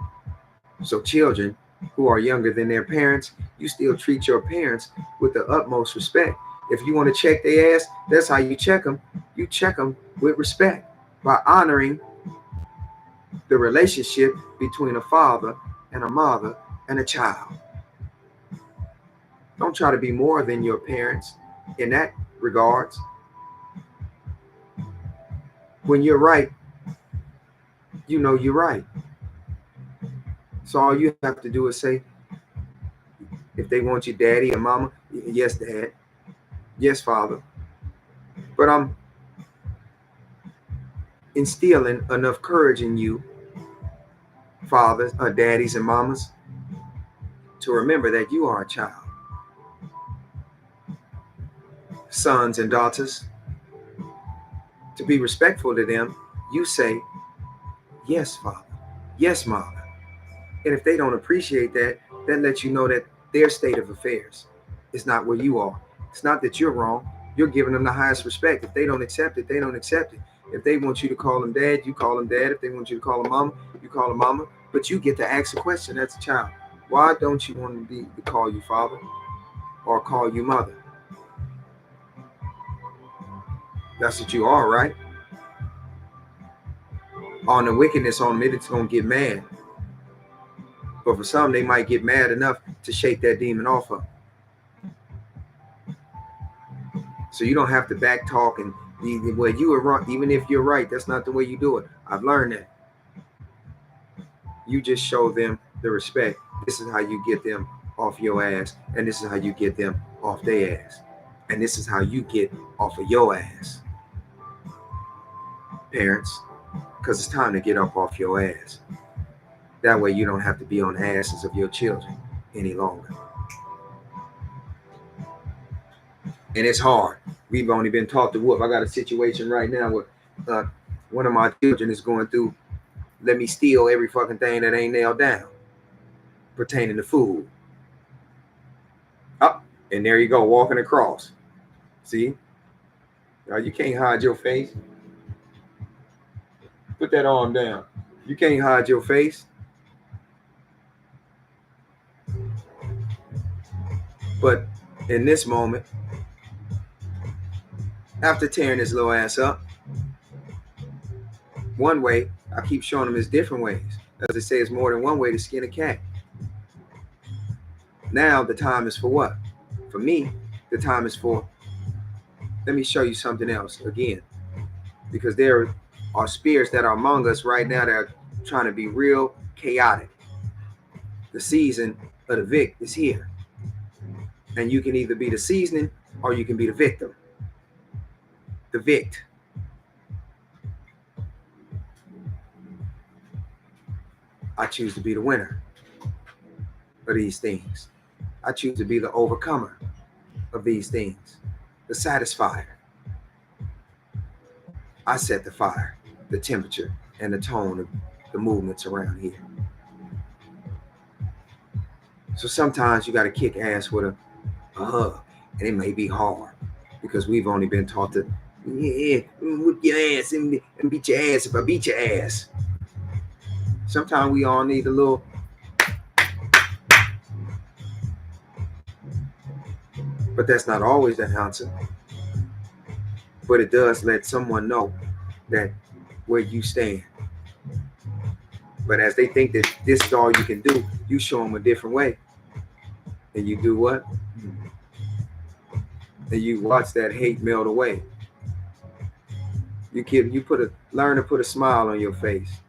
So children who are younger than their parents, you still treat your parents with the utmost respect. If you want to check their ass, that's how you check them. You check them with respect by honoring the relationship between a father and a mother and a child. Don't try to be more than your parents in that regards. When you're right, you know you're right. So all you have to do is say, if they want you daddy or mama, yes, dad. Yes, father. But I'm instilling enough courage in you, fathers, daddies and mamas, to remember that you are a child. Sons and daughters, to be respectful to them, you say, yes, father. Yes, mother. And if they don't appreciate that, that lets you know that their state of affairs is not where you are. It's not that you're wrong. You're giving them the highest respect. If they don't accept it, they don't accept it. If they want you to call them dad, you call them dad. If they want you to call them mama, you call them mama. But you get to ask a question as a child. Why don't you want to call you father or call you mother? That's what you are, right? On the wickedness on them, it's going to get mad. But for some, they might get mad enough to shake that demon off of. So you don't have to back talk and well, you were wrong. Even if you're right, that's not the way you do it. I've learned that. You just show them the respect. This is how you get them off your ass. And this is how you get them off their ass. And this is how you get off of your ass. Parents, because it's time to get up off your ass. That way you don't have to be on the asses of your children any longer. And it's hard. We've only been taught to whoop. I got a situation right now where one of my children is going through let me steal every fucking thing that ain't nailed down pertaining to food. Up, and there you go, walking across. See? Now you can't hide your face. Put that arm down. You can't hide your face. But in this moment, after tearing his little ass up, one way, I keep showing him his different ways. As I say, it's more than one way to skin a cat. Now the time is for what? For me, the time is for, let me show you something else again. Because there are spirits that are among us right now that are trying to be real chaotic. The season of the Vic is here. And you can either be the seasoning or you can be the victim. The Vict. I choose to be the winner of these things. I choose to be the overcomer of these things. The satisfier. I set the fire, the temperature, and the tone of the movements around here. So sometimes you got to kick ass with a hug, and it may be hard because we've only been taught to, whip your ass and beat your ass if I beat your ass. Sometimes we all need a little. But that's not always the answer. But it does let someone know that where you stand. But as they think that this is all you can do, you show them a different way. And you do what? And you watch that hate melt away. You learn to put a smile on your face.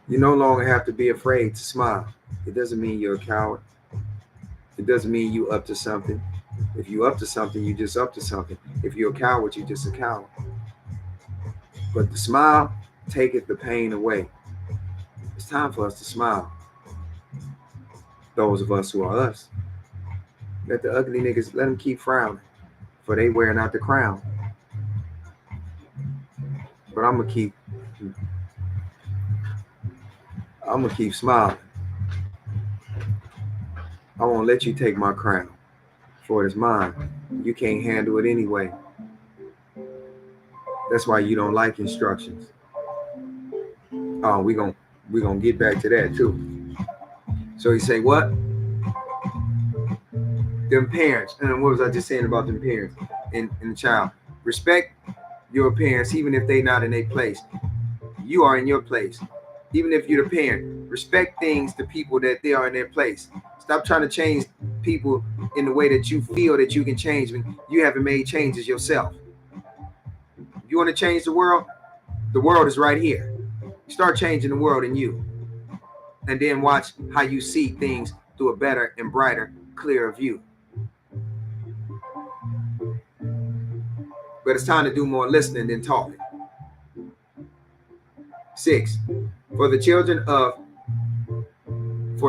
You no longer have to be afraid to smile. It doesn't mean you're a coward. It doesn't mean you up to something. If you up to something, you just up to something. If you're a coward, you're just a coward. But the smile taketh the pain away. It's time for us to smile. Those of us who are us. Let the ugly niggas, let them keep frowning, for they wearing out the crown. But I'm gonna keep smiling. I won't let you take my crown, for it is mine. You can't handle it anyway. That's why you don't like instructions. Oh, we gonna get back to that too. So he say what? Them parents. And what was I just saying about them parents and the child? Respect your parents, even if they not in their place. You are in your place. Even if you're the parent, respect things to people that they are in their place. Stop trying to change people in the way that you feel that you can change when you haven't made changes yourself. You want to change the world is right here. Start changing the world in you. And then watch how you see things through a better and brighter, clearer view. But it's time to do more listening than talking. 6. For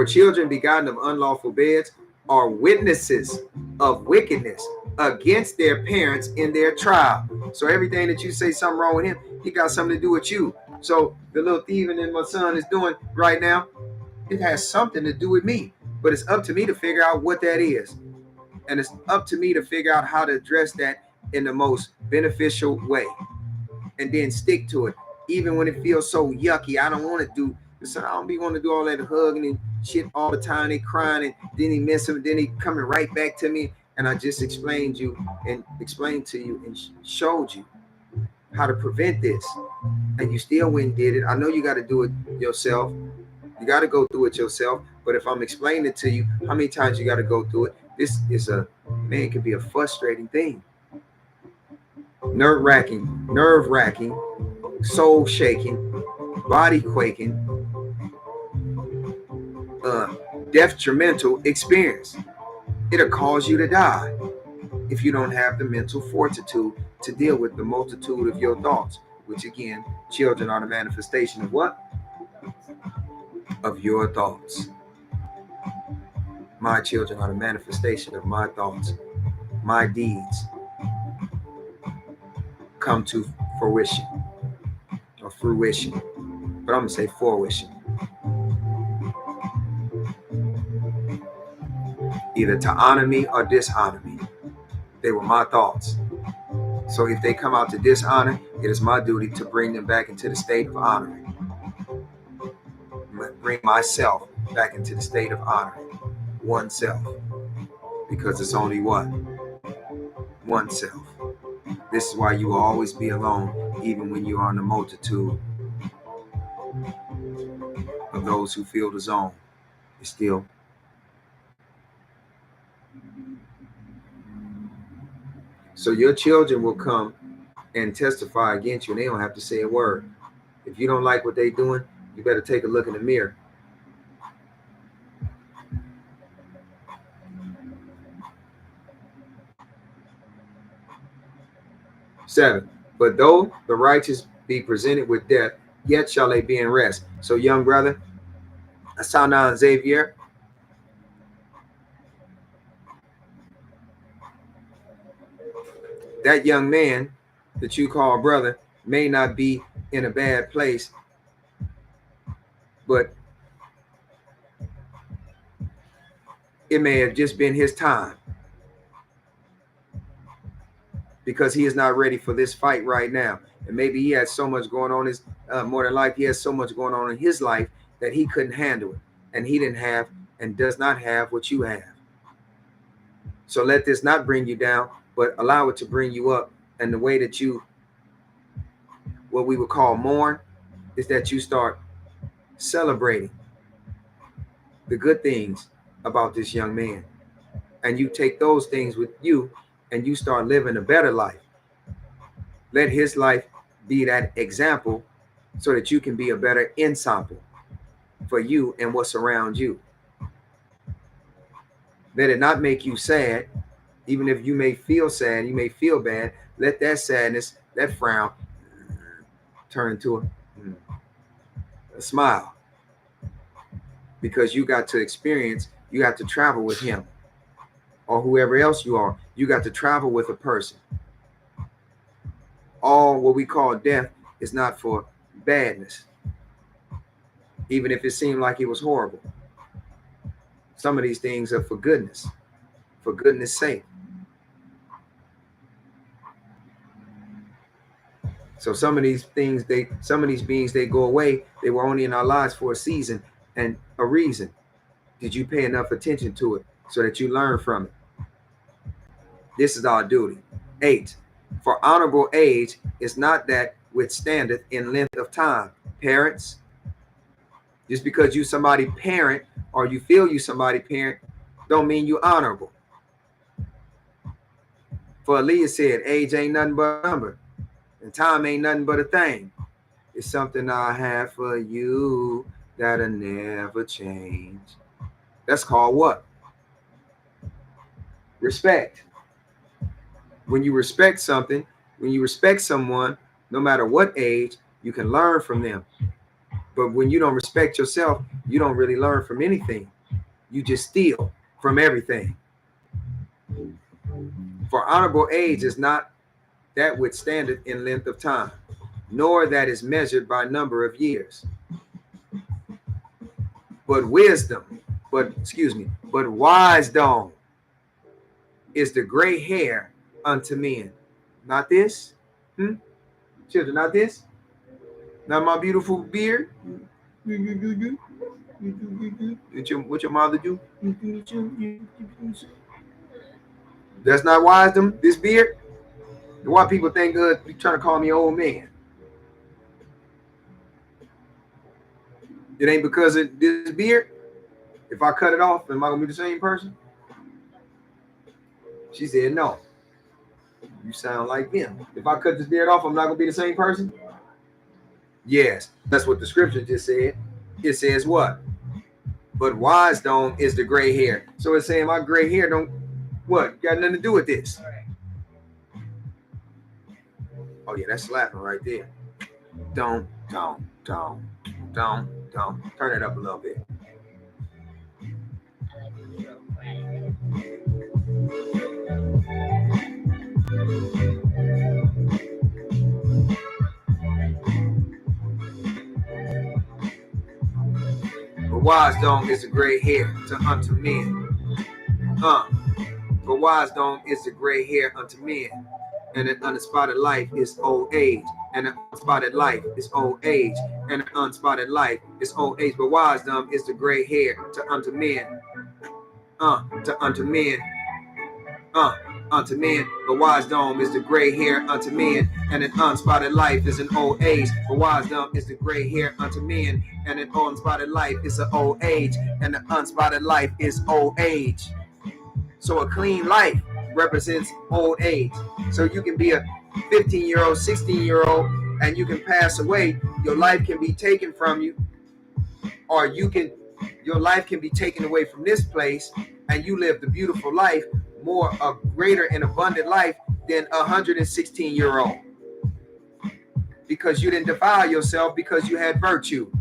children begotten of unlawful beds are witnesses of wickedness against their parents in their trial. So everything that you say something wrong with him, he got something to do with you. So the little thieving that my son is doing right now, it has something to do with me. But it's up to me to figure out what that is. And it's up to me to figure out how to address that in the most beneficial way. And then stick to it. Even when it feels so yucky, I don't want to do this. I don't be want to do all that hugging and shit all the time. They crying and then he miss him. Then he coming right back to me. And I just explained to you and showed you how to prevent this. And you still went and did it. I know you got to do it yourself. You got to go through it yourself. But if I'm explaining it to you, how many times you got to go through it? This is it can be a frustrating thing. Nerve-wracking, soul-shaking, body quaking, detrimental experience. It'll cause you to die if you don't have the mental fortitude to deal with the multitude of your thoughts, which again, children are the manifestation of what? Of your thoughts. My children are the manifestation of my thoughts. My deeds come to fruition or fruition, but I'm going to say fruition. Either to honor me or dishonor me. They were my thoughts. So if they come out to dishonor, it is my duty to bring them back into the state of honoring. Bring myself back into the state of honoring oneself. Because it's only one. Oneself. This is why you will always be alone, even when you are in the multitude of those who feel the zone. It's still. So your children will come and testify against you, and they don't have to say a word. If you don't like what they're doing, you better take a look in the mirror. Seven, but though the righteous be presented with death, yet shall they be in rest. So, young brother, Asana Xavier, that young man that you call brother may not be in a bad place, but it may have just been his time, because he is not ready for this fight right now. And maybe he has so much going on his more than life. He has so much going on in his life that he couldn't handle it, and he didn't have and does not have what you have. So let this not bring you down, but allow it to bring you up. And the way that you, what we would call mourn, is that you start celebrating the good things about this young man, and you take those things with you and you start living a better life. Let his life be that example so that you can be a better ensample for you and what's around you. Let it not make you sad. Even if you may feel sad, you may feel bad, let that sadness, that frown, turn into a smile. Because you got to experience, you got to travel with him, or whoever else you are. You got to travel with a person. All what we call death is not for badness, even if it seemed like it was horrible. Some of these things are for goodness sake. So some of these things, some of these beings, they go away. They were only in our lives for a season and a reason. Did you pay enough attention to it so that you learn from it? This is our duty. 8, for honorable age is not that withstandeth in length of time. Parents, just because you somebody parent or you feel you somebody parent, don't mean you honorable. For Aaliyah said, age ain't nothing but a number, and time ain't nothing but a thing. It's something I have for you that'll never change. That's called what? Respect. When you respect something, when you respect someone, no matter what age, you can learn from them. But when you don't respect yourself, you don't really learn from anything. You just steal from everything. For honorable age is not that withstandeth in length of time, nor that is measured by number of years. But wisdom is the gray hair unto men. Not this? Children, not this? Not my beautiful beard? What your mother do? That's not wisdom, this beard? Why people think you trying to call me old man? It ain't because of this beard? If I cut it off, am I going to be the same person? She said, no. You sound like them. If I cut this beard off, I'm not going to be the same person? Yes, that's what the scripture just said. It says what? But wisdom is the gray hair. So it's saying my gray hair don't, what? Got nothing to do with this. Oh, yeah, that's slapping right there. Don't. Turn it up a little bit. wisdom is the gray hair unto men. For wisdom is the gray hair unto men, and an unspotted life is old age, and an unspotted life is old age, and an unspotted life is old age. But wisdom is the gray hair unto men, unto men. Unto men, but wisdom is the gray hair unto men, and an unspotted life is an old age. But wisdom is the gray hair unto men, and an unspotted life is an old age, and an unspotted life is old age. So a clean life represents old age. So you can be a 15-year-old, 16-year-old, and you can pass away. Your life can be taken from you, or your life can be taken away from this place, and you live the beautiful life, more a greater and abundant life than a 116-year-old, because you didn't defile yourself, because you had virtue.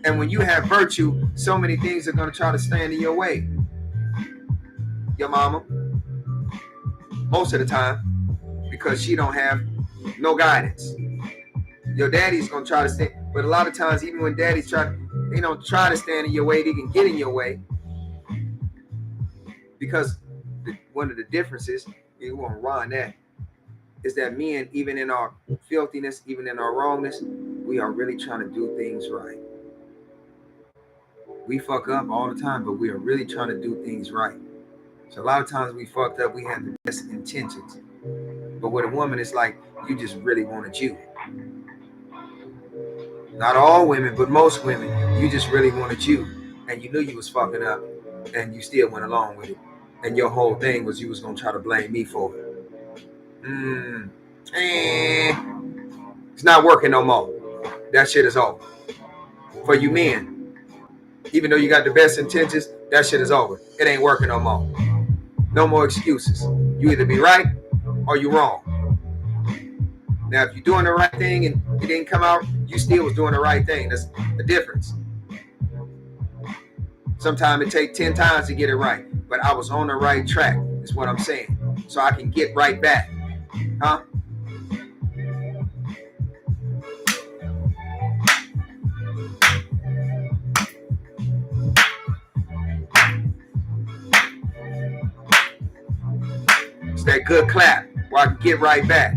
And when you have virtue, so many things are going to try to stand in your way. Your mama, most of the time, because she don't have no guidance. Your daddy's going to try to stand, but a lot of times, even when daddies they don't try to stand in your way, they can get in your way. Because one of the differences, you want to run that, is that men, even in our filthiness, even in our wrongness, we are really trying to do things right. We fuck up all the time, but we are really trying to do things right. So a lot of times we fucked up, we had the best intentions. But with a woman, it's like you just really wanted you. Not all women, but most women, you just really wanted you. And you knew you was fucking up, and you still went along with it. And your whole thing was you was going to try to blame me for it. It's not working no more. That shit is over. For you men, even though you got the best intentions, that shit is over. It ain't working no more. No more excuses. You either be right or you wrong. Now, if you're doing the right thing and it didn't come out, you still was doing the right thing. That's the difference. Sometimes it takes 10 times to get it right, but I was on the right track, is what I'm saying. So I can get right back. It's that good clap where I can get right back.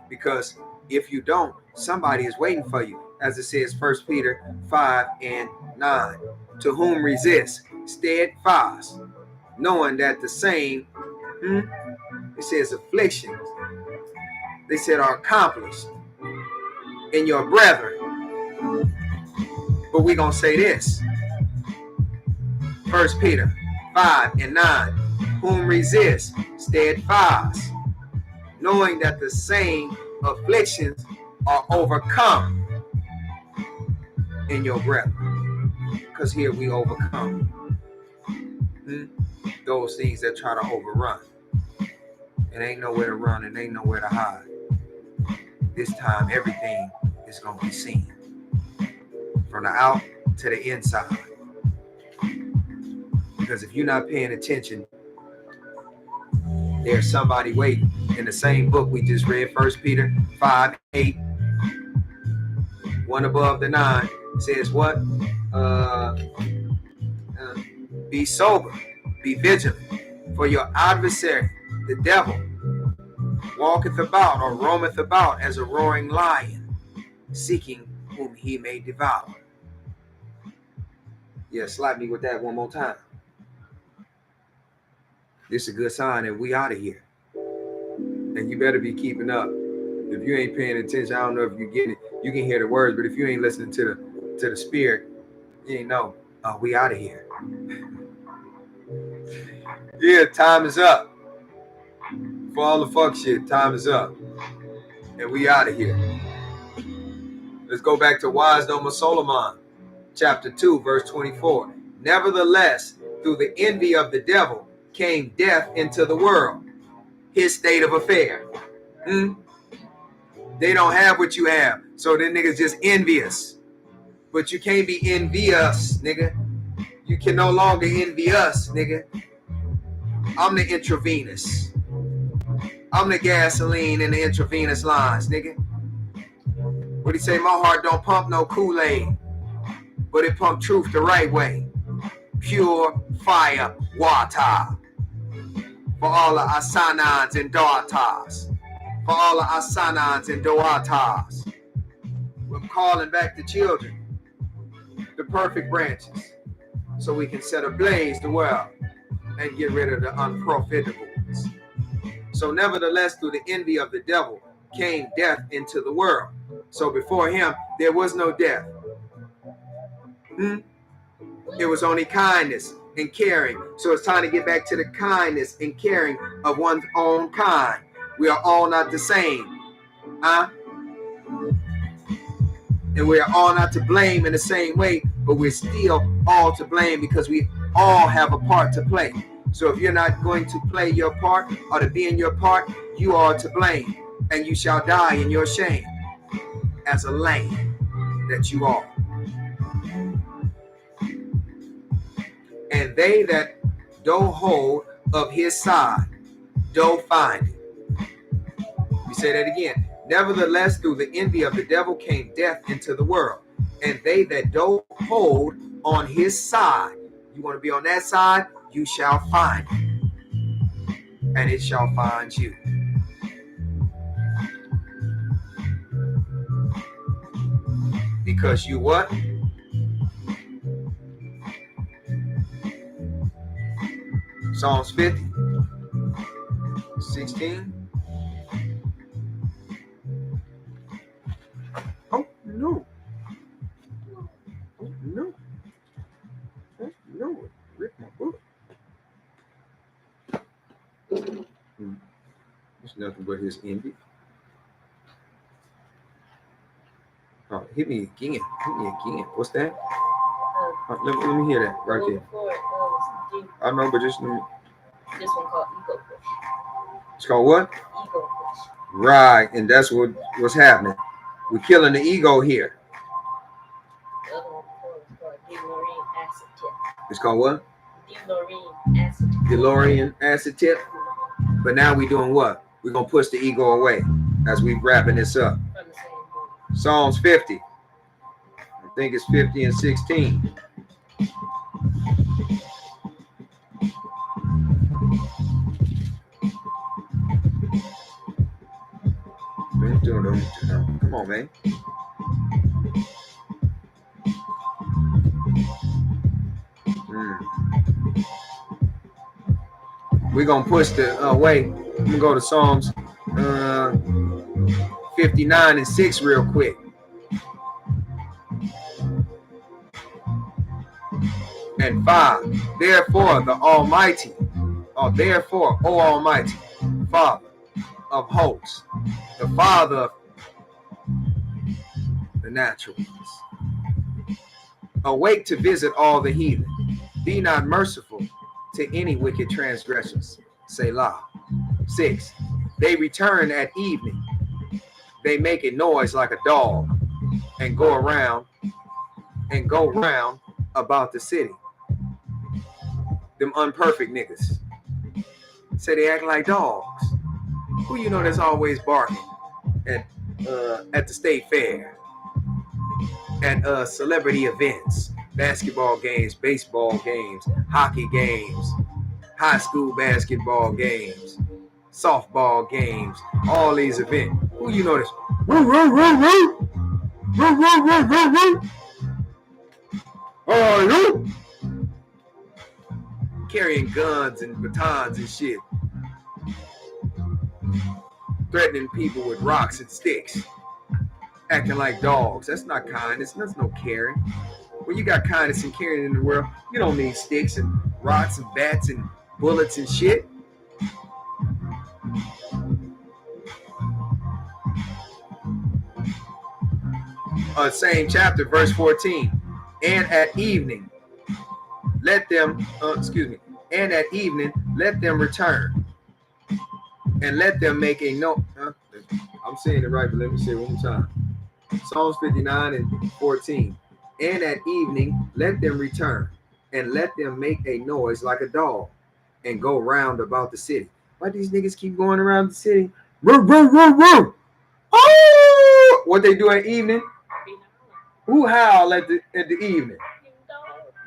Because if you don't, somebody is waiting for you. As it says, 1 Peter 5:9. To whom resist, steadfast, knowing that the same, it says afflictions, they said are accomplished in your brethren. But we're going to say this. 1 Peter 5:9. Whom resist, steadfast, knowing that the same afflictions are overcome in your brethren. Because here we overcome those things that try to overrun. It ain't nowhere to run, and ain't nowhere to hide. This time everything is going to be seen, from the out to the inside. Because if you're not paying attention, there's somebody waiting. In the same book we just read, 1 Peter 5:8, one above the 9, says what? Be sober, be vigilant, for your adversary, the devil, walketh about or roameth about as a roaring lion, seeking whom he may devour. Yeah, slap me with that one more time. This is a good sign that we out of here. And you better be keeping up. If you ain't paying attention, I don't know if you get it. You can hear the words, but if you ain't listening to the spirit, you ain't know. We out of here. Yeah, time is up. For all the fuck shit, time is up. And we out of here. Let's go back to Wisdom of Solomon, chapter 2, verse 24. Nevertheless, through the envy of the devil came death into the world, his state of affair. They don't have what you have, so them niggas just envious. But you can't be envious, nigga. You can no longer envy us, nigga. I'm the intravenous. I'm the gasoline in the intravenous lines, nigga. What he say? My heart don't pump no Kool-Aid, but it pump truth the right way. Pure fire water. For all of our sons and daughters. For all of our sons and daughters. We're calling back the children, the perfect branches, so we can set ablaze the world and get rid of the unprofitable ones. So nevertheless, through the envy of the devil came death into the world. So before him, there was no death. It was only kindness and caring. So it's time to get back to the kindness and caring of one's own kind. We are all not the same. And we are all not to blame in the same way, but we're still all to blame because we all have a part to play. So if you're not going to play your part or to be in your part, you are to blame, and you shall die in your shame as a lamb that you are. And they that do hold of his side, do find it. We say that again. Nevertheless, through the envy of the devil came death into the world. And they that do hold on his side, you want to be on that side, you shall find it. And it shall find you. Because you what? Psalms 50, 16. Oh, no. Oh, no. Oh, no. Rip my book. It's nothing but his envy. Oh, hit me again. Hit me again. What's that? Let me hear that right there. I know, but just let me. This one called Ego Push. It's called what? Ego Push. Right, and that's what's happening. We're killing the ego here. The other one is called Delorian Acid Tip. It's called what? Delorian Acid Tip. Delorian Acid Tip. But now we're doing what? We're going to push the ego away as we're wrapping this up. From the same book. Psalms 50. I think it's 50 and 16. Come on, man. We're going to push the way. I'm going to go to Psalms 59 and 6 real quick. And 5. Therefore, the Almighty, therefore, O Almighty, Father of hosts, the Father of the natural ones, awake to visit all the heathen. Be not merciful to any wicked transgressions. Selah. 6. They return at evening. They make a noise like a dog and go round about the city. Them unperfect niggas. Say they act like dogs. Who you know that's always barking at the state fair, at celebrity events, basketball games, baseball games, hockey games, high school basketball games, softball games, all these events. Who you know this? Carrying guns and batons and shit. Threatening people with rocks and sticks. Acting like dogs. That's not kindness. That's no caring. When you got kindness and caring in the world, you don't need sticks and rocks and bats and bullets and shit. Same chapter, verse 14. And at evening, let them, and at evening, let them return. And let them make a note. I'm saying it right, but let me say it one more time. Psalms 59 and 14. And at evening, let them return. And let them make a noise like a dog. And go round about the city. Why these niggas keep going around the city? Oh! What they do at evening? Who howl at the evening?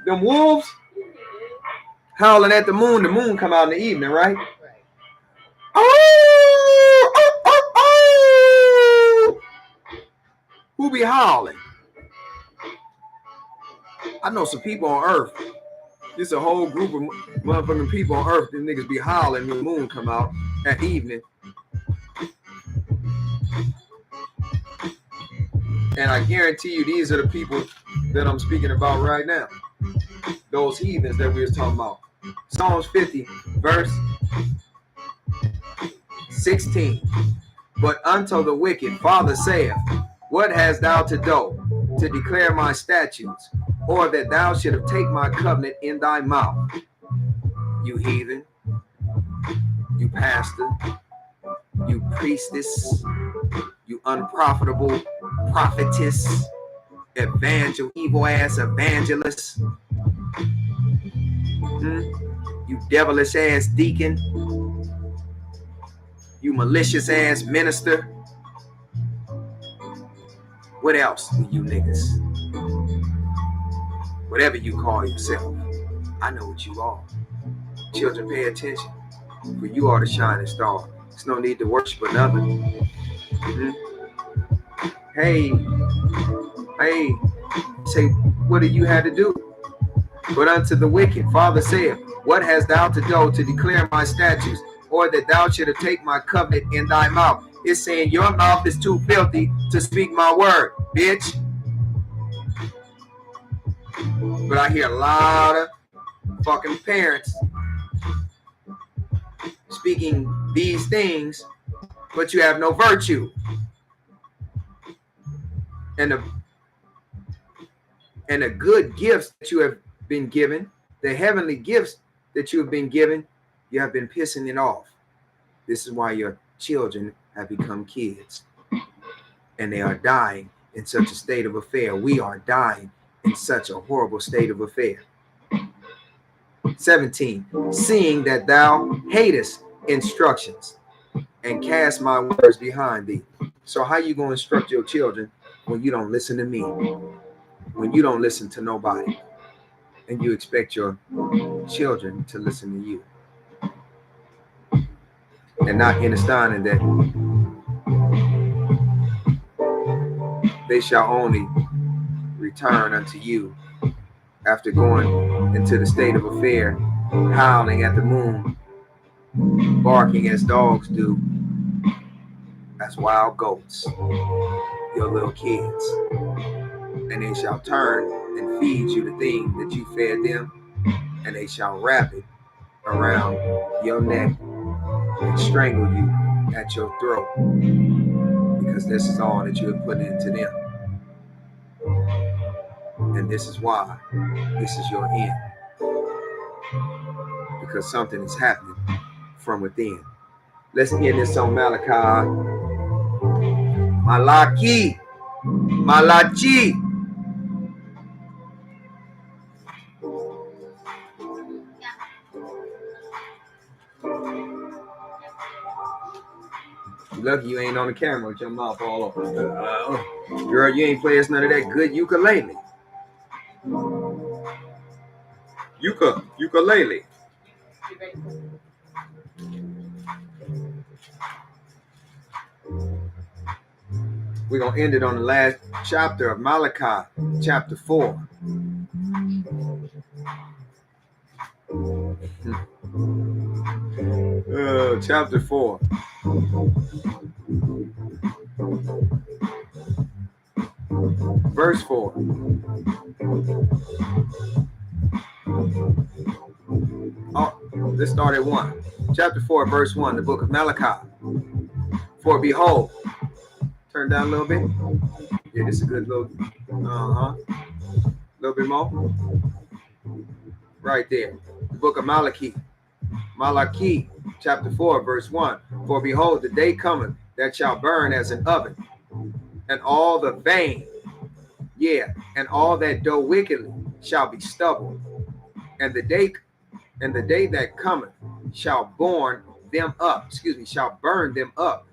Them wolves howling at the moon. The moon come out in the evening, right? Oh, oh, oh, oh. Who be howling? I know some people on Earth. There's a whole group of motherfucking people on Earth. Them niggas be howling when the moon come out at evening. And I guarantee you, these are the people that I'm speaking about right now. Those heathens that we was talking about. Psalms 50, verse 16. But unto the wicked, Father saith, what hast thou to do to declare my statutes, or that thou shouldst take my covenant in thy mouth? You heathen, you pastor, you priestess, you unprofitable prophetess, evil ass evangelist, you devilish ass deacon, you malicious ass minister. What else do you niggas? Whatever you call yourself, I know what you are. Children, pay attention, for you are the shining star. There's no need to worship another. Hey, say, what do you have to do? But unto the wicked, Father said, what hast thou to do to declare my statutes, or that thou shouldst take my covenant in thy mouth? It's saying your mouth is too filthy to speak my word, bitch. But I hear a lot of fucking parents speaking these things, but you have no virtue. And the good gifts that you have been given, the heavenly gifts that you have been given, you have been pissing it off. This is why your children have become kids. And they are dying in such a state of affair. We are dying in such a horrible state of affair. 17. Seeing that thou hatest instructions and cast my words behind thee. So how you going to instruct your children when you don't listen to me? When you don't listen to nobody? And you expect your children to listen to you? And not understanding that they shall only return unto you after going into the state of affair, howling at the moon, barking as dogs do, as wild goats, your little kids. And they shall turn and feed you the thing that you fed them, and they shall wrap it around your neck and strangle you at your throat, because this is all that you have put into them. And this is why this is your end, because something is happening from within. Let's end this on Malachi. Malachi. Lucky you ain't on the camera with your mouth all over. Girl, you ain't playing none of that good ukulele. Ukulele. We're going to end it on the last chapter of Malachi, chapter 4. Chapter 4. Verse 4. Oh, let's start at 1. Chapter 4, verse 1, the book of Malachi. For behold, turn down a little bit. Yeah, this is a good little, a little bit more. Right there. The book of Malachi. Malachi, chapter 4, verse 1. For behold, the day cometh that shall burn as an oven, and all the vain, and all that do wickedly shall be stubble. And the day that cometh shall burn them up,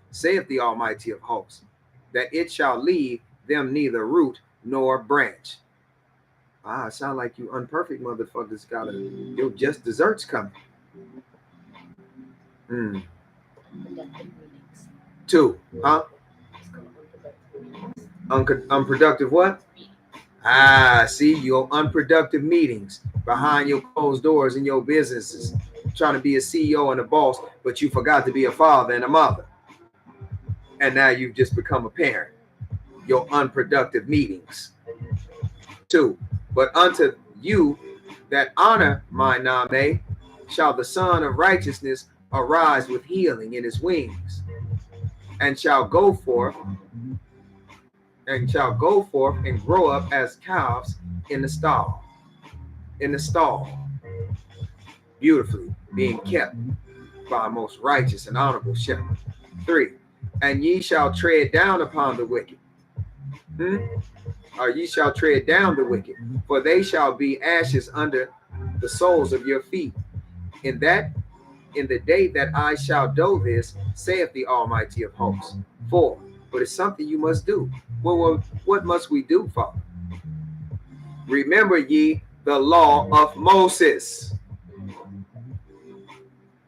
saith the Almighty of hosts. that it shall leave them neither root nor branch. Ah, sound like you unperfect motherfuckers got your just desserts coming. 2, huh? Unproductive what? Ah, see, your unproductive meetings behind your closed doors in your businesses, trying to be a CEO and a boss, but you forgot to be a father and a mother. And now you've just become a parent. Your unproductive meetings. 2, but unto you that honor my name shall the Son of Righteousness arise with healing in his wings, and shall go forth and grow up as calves in the stall. Beautifully being kept by a most righteous and honorable shepherd. 3, and ye shall tread down upon the wicked. Or ye shall tread down the wicked, for they shall be ashes under the soles of your feet. In the day that I shall do this, saith the Almighty of hosts. 4, but it's something you must do. Well, what must we do, Father? Remember ye the law of Moses.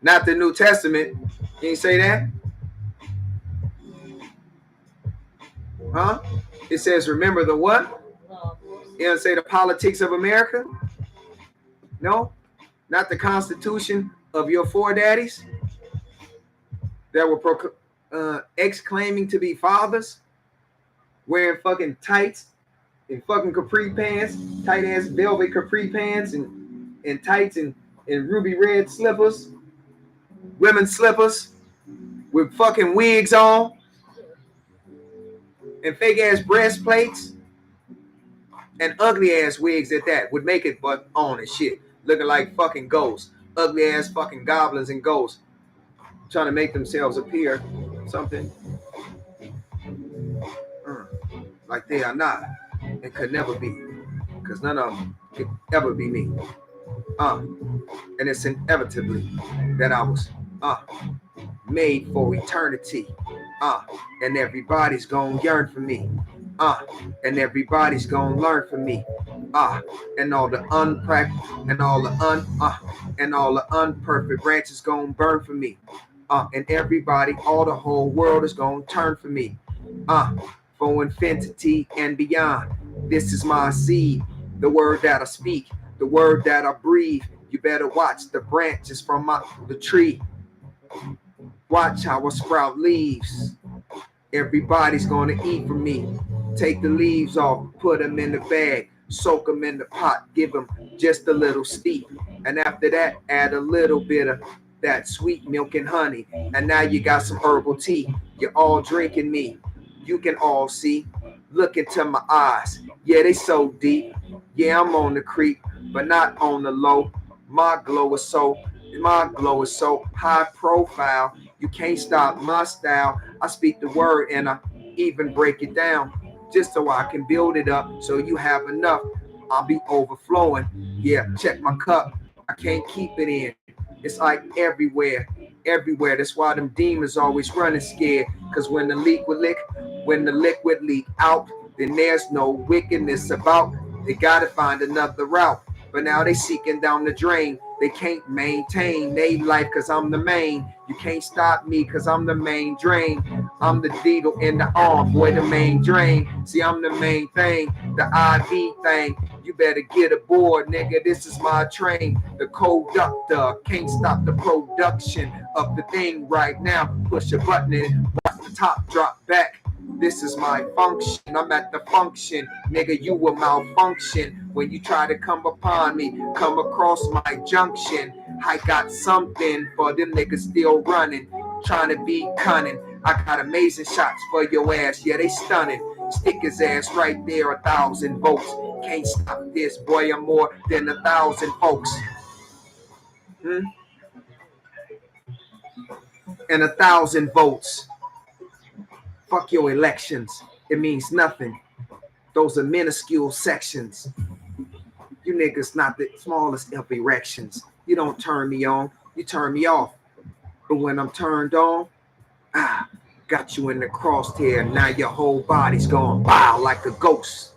Not the New Testament. Can you say that? Huh? It says, remember the what? You don't say the politics of America? No? Not the Constitution of your foredaddies that were exclaiming to be fathers, wearing fucking tights and fucking capri pants, tight ass velvet capri pants and tights and ruby red slippers, women's slippers with fucking wigs on and fake ass breastplates and ugly ass wigs at that would make it but on and shit, looking like fucking ghosts, ugly ass fucking goblins and ghosts, trying to make themselves appear something like they are not and could never be, because none of them could ever be me. And it's inevitably that I was made for eternity. And everybody's gonna yearn for me. And everybody's gonna learn from me. And all the unperfect branches gonna burn for me. And everybody, all the whole world is gonna turn for me. For infinity and beyond. This is my seed, the word that I speak, the word that I breathe. You better watch the branches from the tree. Watch how I sprout leaves. Everybody's gonna eat from me. Take the leaves off, put them in the bag, soak them in the pot, give them just a little steep. And after that, add a little bit of that sweet milk and honey. And now you got some herbal tea. You're all drinking me. You can all see. Look into my eyes. Yeah, they so deep. Yeah, I'm on the creep, but not on the low. My glow is so high profile. You can't stop my style. I speak the word and I even break it down just so I can build it up so you have enough. I'll be overflowing. Yeah, check my cup. I can't keep it in. It's like everywhere. That's why them demons always running scared. Cause when the liquid leak out, then there's no wickedness about. They gotta find another route. But now they seeking down the drain. They can't maintain they life cause I'm the main. You can't stop me cause I'm the main drain. I'm the needle in the arm, boy, the main drain. See, I'm the main thing, the IV thing. You better get aboard, nigga, this is my train. The conductor can't stop the production of the thing right now. Push a button and watch the top drop back. This is my function. I'm at the function. Nigga, you will malfunction when you try to come upon me. Come across my junction. I got something for them niggas still running. Trying to be cunning. I got amazing shots for your ass. Yeah, they stunning. Stick his ass right there, 1,000 volts. Can't stop this, boy. I'm more than 1,000 folks. And 1,000 votes. Fuck your elections. It means nothing. Those are minuscule sections. You niggas not the smallest of erections. You don't turn me on. You turn me off. But when I'm turned on, Got you in the crosshair. Now your whole body's going wild like a ghost.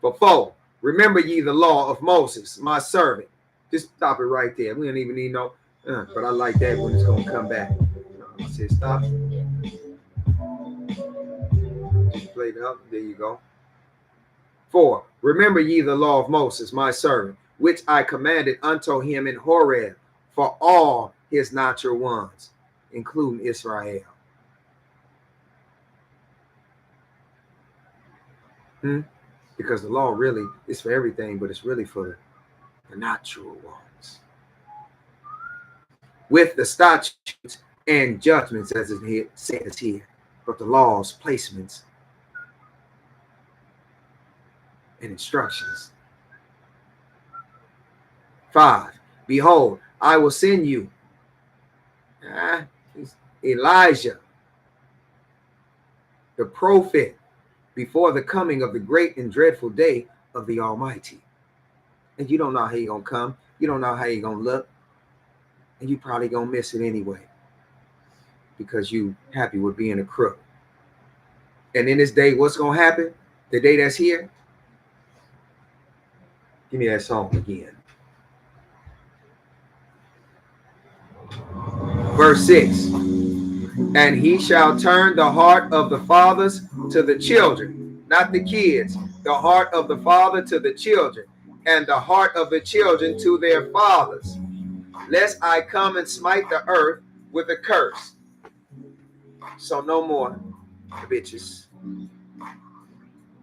For 4, remember ye the law of Moses, my servant. Just stop it right there. We don't even need no, but I like that when it's going to come back. I said stop. Just play it up. There you go. 4, remember ye the law of Moses, my servant, which I commanded unto him in Horeb for all his natural ones, including Israel. Because the law really is for everything, but it's really for the natural ones. With the statutes and judgments, as it says here, but the laws, placements, and instructions. 5, behold, I will send you Elijah, the prophet, before the coming of the great and dreadful day of the Almighty. And you don't know how he's going to come. You don't know how he's going to look. And you probably going to miss it anyway, because you happy with being a crook. And in this day, what's going to happen? The day that's here. Give me that song again. Verse 6. And he shall turn the heart of the fathers to the children, not the kids, the heart of the father to the children, and the heart of the children to their fathers, lest I come and smite the earth with a curse. So no more bitches.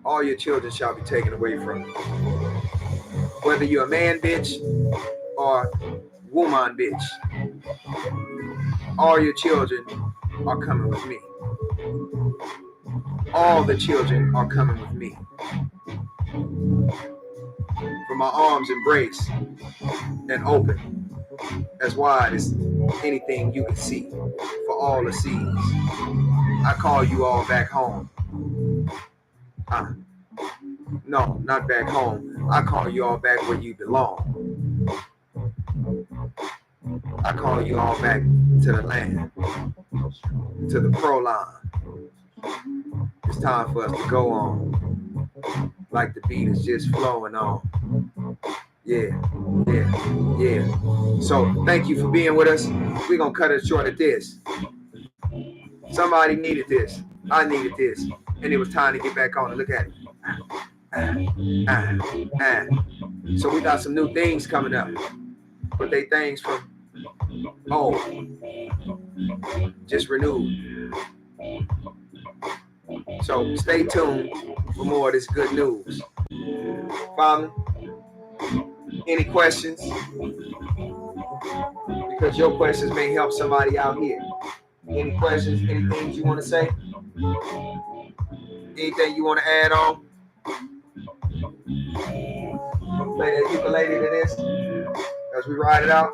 All your children shall be taken away from you. Whether you're a man bitch or woman bitch, all your children are coming with me. All the children are coming with me. For my arms embrace and open as wide as anything you can see, for all the seas. I call you all back home. No, not back home. I call you all back where you belong. I call you all back to the land, to the pro line. It's time for us to go on, like the beat is just flowing on. Yeah. So thank you for being with us. We're going to cut it short at this. Somebody needed this. I needed this. And it was time to get back on and look at it. So we got some new things coming up. But they things from old. Just renewed. So stay tuned for more of this good news. Father, any questions? Because your questions may help somebody out here. Any questions? Anything you want to say? Anything you want to add on? Play that ukulele to this as we ride it out.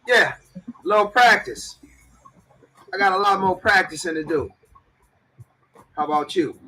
Yeah, little practice. I got a lot more practicing to do. How about you?